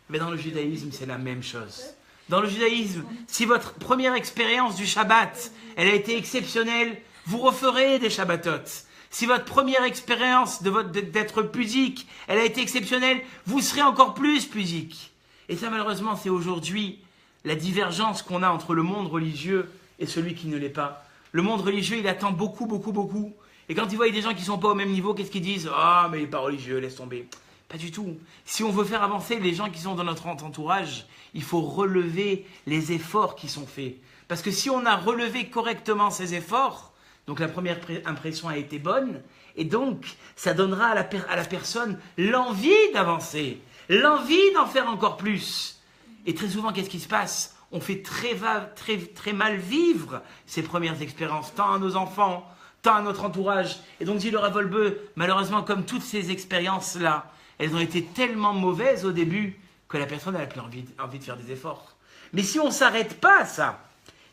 Mais dans le judaïsme, c'est la même chose. Dans le judaïsme, si votre première expérience du Shabbat, elle a été exceptionnelle, vous referez des Shabbatot. Si votre première expérience d'être pudique, elle a été exceptionnelle, vous serez encore plus pudique. Et ça, malheureusement, c'est aujourd'hui la divergence qu'on a entre le monde religieux et celui qui ne l'est pas. Le monde religieux, il attend beaucoup, beaucoup, beaucoup. Et quand il voit des gens qui ne sont pas au même niveau, qu'est-ce qu'ils disent? Ah, mais il n'est pas religieux, laisse tomber. Pas du tout. Si on veut faire avancer les gens qui sont dans notre entourage, il faut relever les efforts qui sont faits. Parce que si on a relevé correctement ces efforts, donc la première impression a été bonne, et donc ça donnera à la personne l'envie d'avancer, l'envie d'en faire encore plus. Et très souvent, qu'est-ce qui se passe? On fait très mal vivre ces premières expériences, tant à nos enfants, tant à notre entourage. Et donc, dit le Rav Wolbe, malheureusement, comme toutes ces expériences-là, elles ont été tellement mauvaises au début que la personne n'a plus envie de faire des efforts. Mais si on ne s'arrête pas à ça,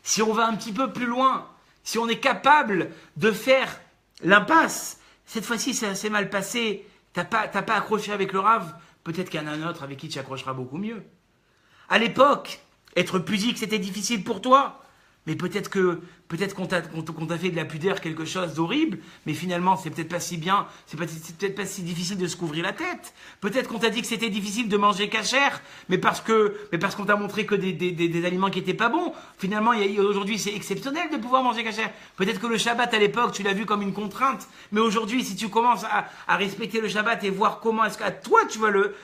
si on va un petit peu plus loin, si on est capable de faire l'impasse, cette fois-ci c'est assez mal passé, t'as pas accroché avec le Rav, peut-être qu'il y en a un autre avec qui tu accrocheras beaucoup mieux. À l'époque, être pudique c'était difficile pour toi, mais peut-être qu'on t'a fait de la pudeur quelque chose d'horrible, mais finalement c'est peut-être pas si bien, c'est peut-être pas si difficile de se couvrir la tête. Peut-être qu'on t'a dit que c'était difficile de manger cachère, mais parce qu'on t'a montré que des aliments qui étaient pas bons. Finalement, aujourd'hui c'est exceptionnel de pouvoir manger cachère. Peut-être que le Shabbat à l'époque tu l'as vu comme une contrainte, mais aujourd'hui si tu commences à respecter le Shabbat et voir comment est-ce qu'à toi tu vas le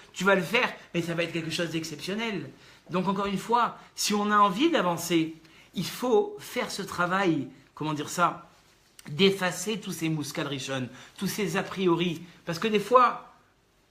faire, mais ça va être quelque chose d'exceptionnel. Donc encore une fois, si on a envie d'avancer, il faut faire ce travail, comment dire ça, d'effacer tous ces muskal rishon, tous ces a priori. Parce que des fois,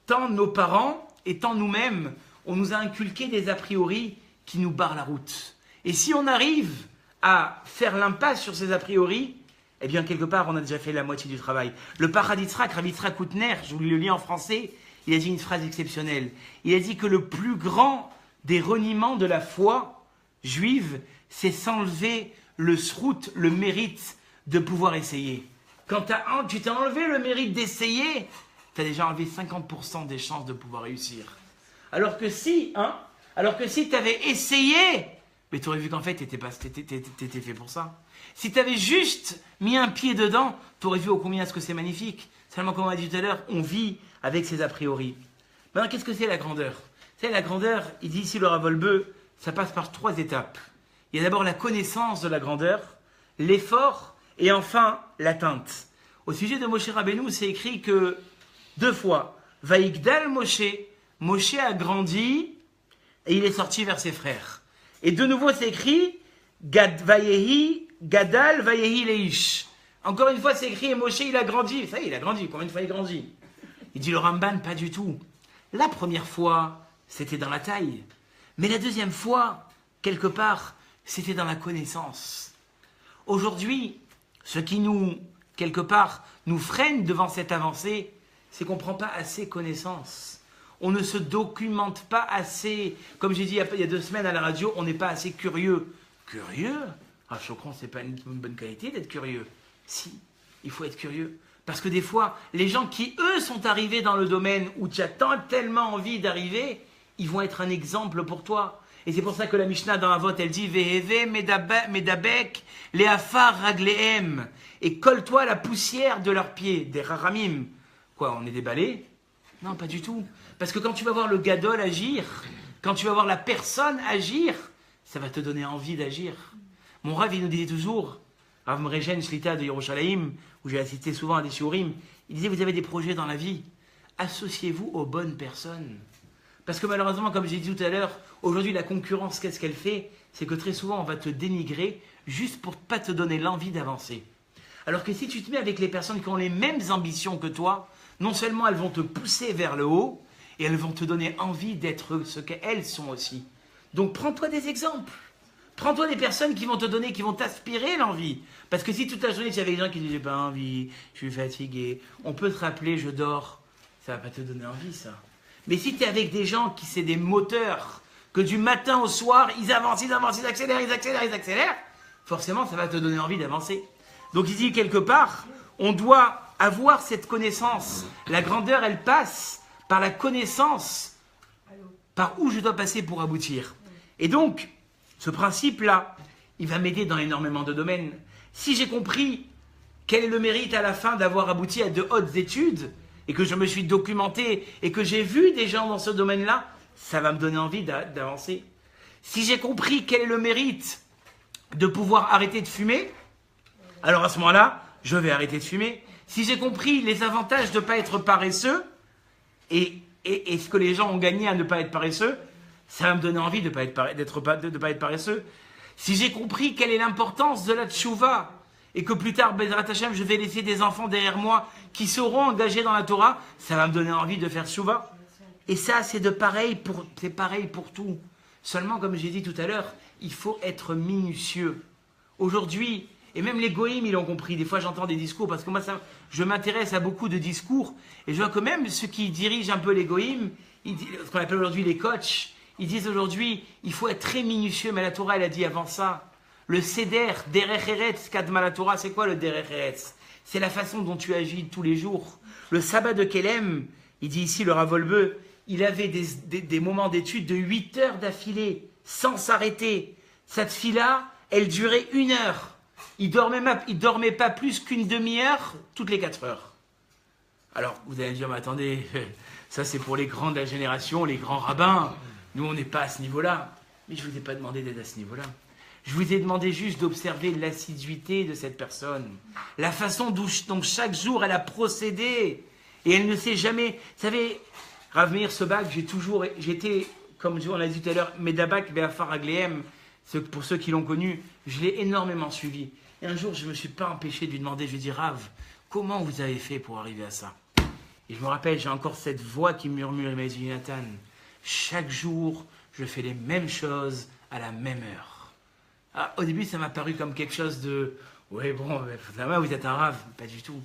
tant nos parents et tant nous-mêmes, on nous a inculqué des a priori qui nous barrent la route. Et si on arrive à faire l'impasse sur ces a priori, eh bien quelque part on a déjà fait la moitié du travail. Le Rav Yitzhak Koutner, je vous le lis en français, il a dit une phrase exceptionnelle. Il a dit que le plus grand des reniements de la foi juive, c'est s'enlever le srout, le mérite de pouvoir essayer. Quand tu t'es enlevé le mérite d'essayer, tu as déjà enlevé 50% des chances de pouvoir réussir. Alors que si tu avais essayé, mais tu aurais vu qu'en fait, tu étais fait pour ça. Si tu avais juste mis un pied dedans, tu aurais vu au combien est-ce que c'est magnifique. Seulement, comme on a dit tout à l'heure, on vit avec ses a priori. Maintenant, qu'est-ce que c'est la grandeur? C'est la grandeur, il dit ici le Rav Wolbe, ça passe par 3 étapes. Il y a d'abord la connaissance de la grandeur, l'effort et enfin l'atteinte. Au sujet de Moshe Rabbeinu, c'est écrit que 2 fois, Vaïgdal Moshe, Moshe a grandi et il est sorti vers ses frères. Et de nouveau, c'est écrit Vayehi, Gadal, Vayehi Leish. Encore une fois, c'est écrit et Moshe il a grandi. Ça y est, il a grandi. Combien de fois il grandit? Il dit le Ramban, pas du tout. La première fois, c'était dans la taille. Mais la deuxième fois, quelque part, c'était dans la connaissance. Aujourd'hui, ce qui quelque part, nous freine devant cette avancée, c'est qu'on ne prend pas assez connaissance. On ne se documente pas assez. Comme j'ai dit il y a 2 semaines à la radio, on n'est pas assez curieux. Curieux? Ah, je comprends, c'est pas une bonne qualité d'être curieux. Si, il faut être curieux. Parce que des fois, les gens qui, eux, sont arrivés dans le domaine où tu as tellement envie d'arriver, ils vont être un exemple pour toi. Et c'est pour ça que la Mishnah dans Avot, elle dit Veheve medabek leafar raglehem. Et colle-toi la poussière de leurs pieds, des raramim. Quoi, on est des balais? Non, pas du tout. Parce que quand tu vas voir le gadol agir, quand tu vas voir la personne agir, ça va te donner envie d'agir. Mon Rav, il nous disait toujours, Rav Mrejen Shlita de Yerushalayim, où j'ai assisté souvent à des shiurim, il disait, vous avez des projets dans la vie, associez-vous aux bonnes personnes. Parce que malheureusement, comme j'ai dit tout à l'heure, aujourd'hui la concurrence, qu'est-ce qu'elle fait? C'est que très souvent on va te dénigrer juste pour ne pas te donner l'envie d'avancer. Alors que si tu te mets avec les personnes qui ont les mêmes ambitions que toi, non seulement elles vont te pousser vers le haut, et elles vont te donner envie d'être ce qu'elles sont aussi. Donc prends-toi des exemples. Prends-toi des personnes qui vont te donner, qui vont t'aspirer l'envie. Parce que si toute la journée tu es avec des gens qui disent j'ai pas envie, je suis fatigué, on peut te rappeler je dors, ça va pas te donner envie ça. Mais si tu es avec des gens qui c'est des moteurs, que du matin au soir, ils avancent, ils accélèrent, ils accélèrent, forcément ça va te donner envie d'avancer. Donc il dit quelque part, on doit avoir cette connaissance. La grandeur, elle passe par la connaissance, par où je dois passer pour aboutir. Et donc, ce principe-là, il va m'aider dans énormément de domaines. Si j'ai compris quel est le mérite à la fin d'avoir abouti à de hautes études, et que je me suis documenté, et que j'ai vu des gens dans ce domaine-là, ça va me donner envie d'avancer. Si j'ai compris quel est le mérite de pouvoir arrêter de fumer, alors à ce moment-là, je vais arrêter de fumer. Si j'ai compris les avantages de ne pas être paresseux, et ce que les gens ont gagné à ne pas être paresseux, ça va me donner envie de ne pas être paresseux. Si j'ai compris quelle est l'importance de la tchouva, et que plus tard, Bezrat Hashem, je vais laisser des enfants derrière moi qui seront engagés dans la Torah, ça va me donner envie de faire tchouva. Et ça, c'est pareil pour tout. Seulement, comme j'ai dit tout à l'heure, il faut être minutieux. Aujourd'hui, et même les goïms, ils l'ont compris. Des fois, j'entends des discours, parce que moi, je m'intéresse à beaucoup de discours, et je vois que même ceux qui dirigent un peu les goïms, ce qu'on appelle aujourd'hui les coachs, ils disent aujourd'hui, il faut être très minutieux, mais la Torah, elle a dit avant ça, le seder, derech eretz, kadma la Torah, c'est quoi le derech eretz? C'est la façon dont tu agis tous les jours. Le sabbat de Kelem, il dit ici, le Rav Wolbe, il avait des moments d'études de 8 heures d'affilée, sans s'arrêter. Cette fille-là, elle durait 1 heure. Il dormait pas plus qu'une demi-heure toutes les 4 heures. Alors, vous allez me dire, mais attendez, ça c'est pour les grands de la génération, les grands rabbins. Nous, on n'est pas à ce niveau-là. Mais je ne vous ai pas demandé d'être à ce niveau-là. Je vous ai demandé juste d'observer l'assiduité de cette personne. La façon dont chaque jour elle a procédé. Et elle ne sait jamais... Vous savez, Rav Meir Sobag, j'étais, comme on l'a dit tout à l'heure, Medabak Be'afar Aglehem, pour ceux qui l'ont connu, je l'ai énormément suivi. Et un jour, je ne me suis pas empêché de lui demander, je lui ai dit, Rav, comment vous avez fait pour arriver à ça? Et je me rappelle, j'ai encore cette voix qui murmure, il m'a dit, Nathan, chaque jour, je fais les mêmes choses à la même heure. Ah, au début, ça m'a paru comme quelque chose de, ouais, bon, vous êtes un Rav. Pas du tout.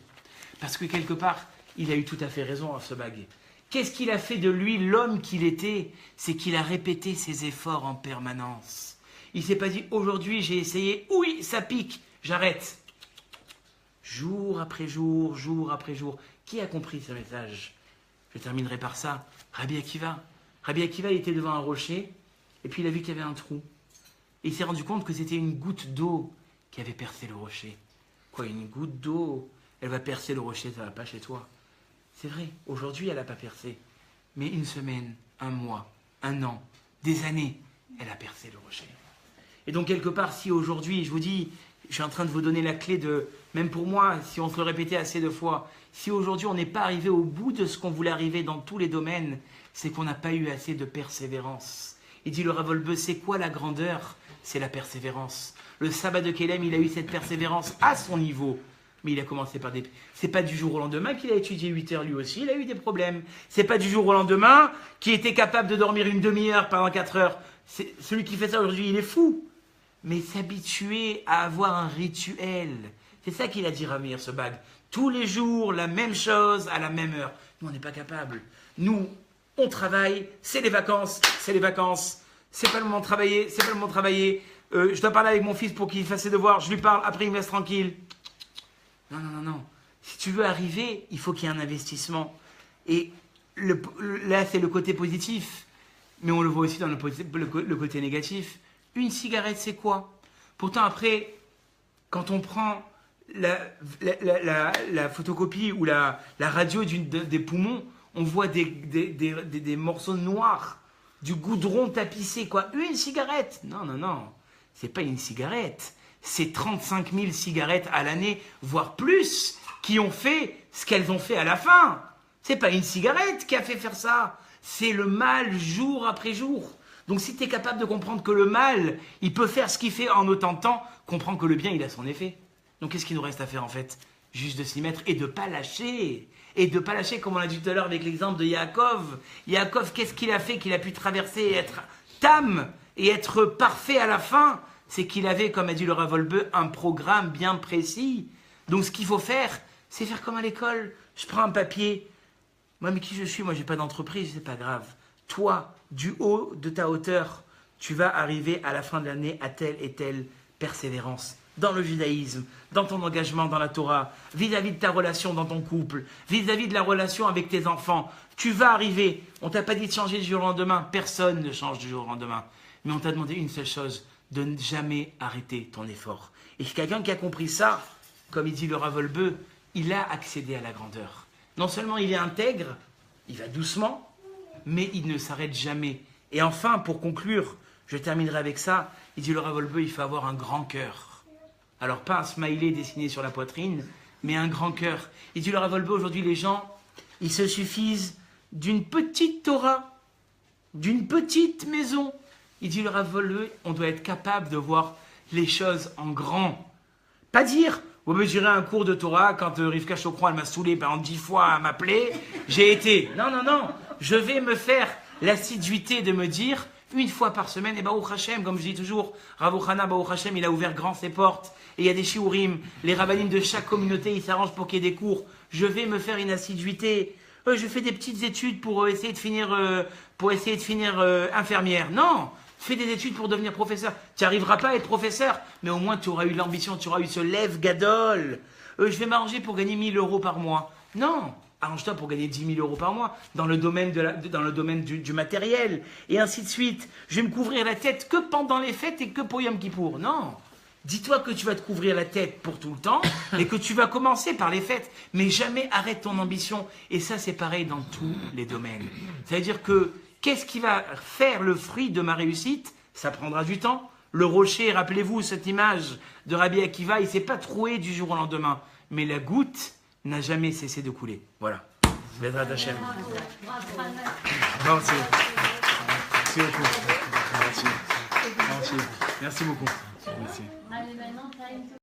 Parce que quelque part, il a eu tout à fait raison à ce bague. Qu'est-ce qu'il a fait de lui, l'homme qu'il était? C'est qu'il a répété ses efforts en permanence. Il ne s'est pas dit, aujourd'hui j'ai essayé, oui, ça pique, j'arrête. Jour après jour, jour après jour. Qui a compris ce message? Je terminerai par ça. Rabbi Akiva. Rabbi Akiva, il était devant un rocher, et puis il a vu qu'il y avait un trou. Et il s'est rendu compte que c'était une goutte d'eau qui avait percé le rocher. Quoi, une goutte d'eau, elle va percer le rocher, ça ne va pas chez toi. C'est vrai, aujourd'hui, elle n'a pas percé. Mais 1 semaine, 1 mois, 1 an, des années, elle a percé le rocher. Et donc, quelque part, si aujourd'hui, je vous dis, je suis en train de vous donner la clé de, même pour moi, si on se le répétait assez de fois, si aujourd'hui on n'est pas arrivé au bout de ce qu'on voulait arriver dans tous les domaines, c'est qu'on n'a pas eu assez de persévérance. Il dit le Rav Wolbe, c'est quoi la grandeur? C'est la persévérance. Le sabbat de Kelem, il a eu cette persévérance à son niveau. Mais il a commencé par des... C'est pas du jour au lendemain qu'il a étudié 8 heures lui aussi, il a eu des problèmes. C'est pas du jour au lendemain qu'il était capable de dormir une demi-heure pendant 4 heures. Celui qui fait ça aujourd'hui, il est fou. Mais s'habituer à avoir un rituel. C'est ça qu'il a dit Rav Meir Sobag. Tous les jours, la même chose, à la même heure. Nous, on n'est pas capable. Nous, on travaille, c'est les vacances, c'est les vacances. C'est pas le moment de travailler, c'est pas le moment de travailler. Je dois parler avec mon fils pour qu'il fasse ses devoirs. Je lui parle, après il me laisse tranquille. Non, non, non, non. Si tu veux arriver, il faut qu'il y ait un investissement. Et là, c'est le côté positif. Mais on le voit aussi dans le côté négatif. Une cigarette, c'est quoi? Pourtant, après, quand on prend la photocopie ou la radio des poumons, on voit des morceaux noirs. Du goudron tapissé, quoi. Une cigarette. Non, non, non. C'est pas une cigarette. C'est 35 000 cigarettes à l'année, voire plus, qui ont fait ce qu'elles ont fait à la fin. C'est pas une cigarette qui a fait faire ça. C'est le mal jour après jour. Donc si tu es capable de comprendre que le mal, il peut faire ce qu'il fait en autant de temps, comprends que le bien, il a son effet. Donc qu'est-ce qu'il nous reste à faire en fait? Juste de s'y mettre et de ne pas lâcher. et de ne pas lâcher, comme on l'a dit tout à l'heure avec l'exemple de Yaakov. Yaakov, qu'est-ce qu'il a fait qu'il a pu traverser et être tam et être parfait à la fin? C'est qu'il avait, comme a dit le Rav Wolbe, un programme bien précis. Donc ce qu'il faut faire, c'est faire comme à l'école. Je prends un papier. Moi, mais qui je suis? Moi, j'ai pas d'entreprise, c'est pas grave. Toi, du haut de ta hauteur, tu vas arriver à la fin de l'année à telle et telle persévérance. Dans le judaïsme, dans ton engagement dans la Torah, vis-à-vis de ta relation dans ton couple, vis-à-vis de la relation avec tes enfants, tu vas arriver. On t'a pas dit de changer du jour au lendemain. Personne ne change du jour au lendemain. Mais on t'a demandé une seule chose, de ne jamais arrêter ton effort. Et quelqu'un qui a compris ça, comme il dit le Rav Wolbe, il a accédé à la grandeur. Non seulement il est intègre, il va doucement, mais il ne s'arrête jamais. Et enfin, pour conclure, je terminerai avec ça, il dit le Rav Wolbe, il faut avoir un grand cœur. Alors pas un smiley dessiné sur la poitrine, mais un grand cœur. Il dit le Rav Wolbe, aujourd'hui les gens, ils se suffisent d'une petite Torah, d'une petite maison. Il dit le Rav Wolbe, on doit être capable de voir les choses en grand. Pas dire, oh ben j'irai un cours de Torah quand Rivka Chokron elle m'a saoulé pendant 10 fois à m'appeler, j'ai été. Non, non, non, je vais me faire l'assiduité de me dire, une fois par semaine, et Baruch Hashem, comme je dis toujours, Rav Ochana, Baruch Hashem, il a ouvert grand ses portes, et il y a des shiurim, les rabbinim de chaque communauté, ils s'arrangent pour qu'il y ait des cours. Je vais me faire une assiduité. Je fais des petites études pour essayer de finir, infirmière. Non, fais des études pour devenir professeur. Tu n'arriveras pas à être professeur, mais au moins tu auras eu l'ambition, tu auras eu ce lève gadol. Je vais m'arranger pour gagner 1 000 euros par mois. Non, arrange-toi pour gagner 10 000 euros par mois dans le domaine, du matériel, et ainsi de suite. Je vais me couvrir la tête que pendant les fêtes et que pour Yom Kippour. Non, dis-toi que tu vas te couvrir la tête pour tout le temps et que tu vas commencer par les fêtes, mais jamais arrête ton ambition. Et ça, c'est pareil dans tous les domaines. C'est-à-dire que qu'est-ce qui va faire le fruit de ma réussite? Ça prendra du temps. Le rocher, rappelez-vous cette image de Rabbi Akiva, il ne s'est pas troué du jour au lendemain, mais la goutte n'a jamais cessé de couler. Voilà. Bezrat Hashem. Merci. Merci beaucoup. Merci. Merci beaucoup. Merci. Allez, maintenant, time to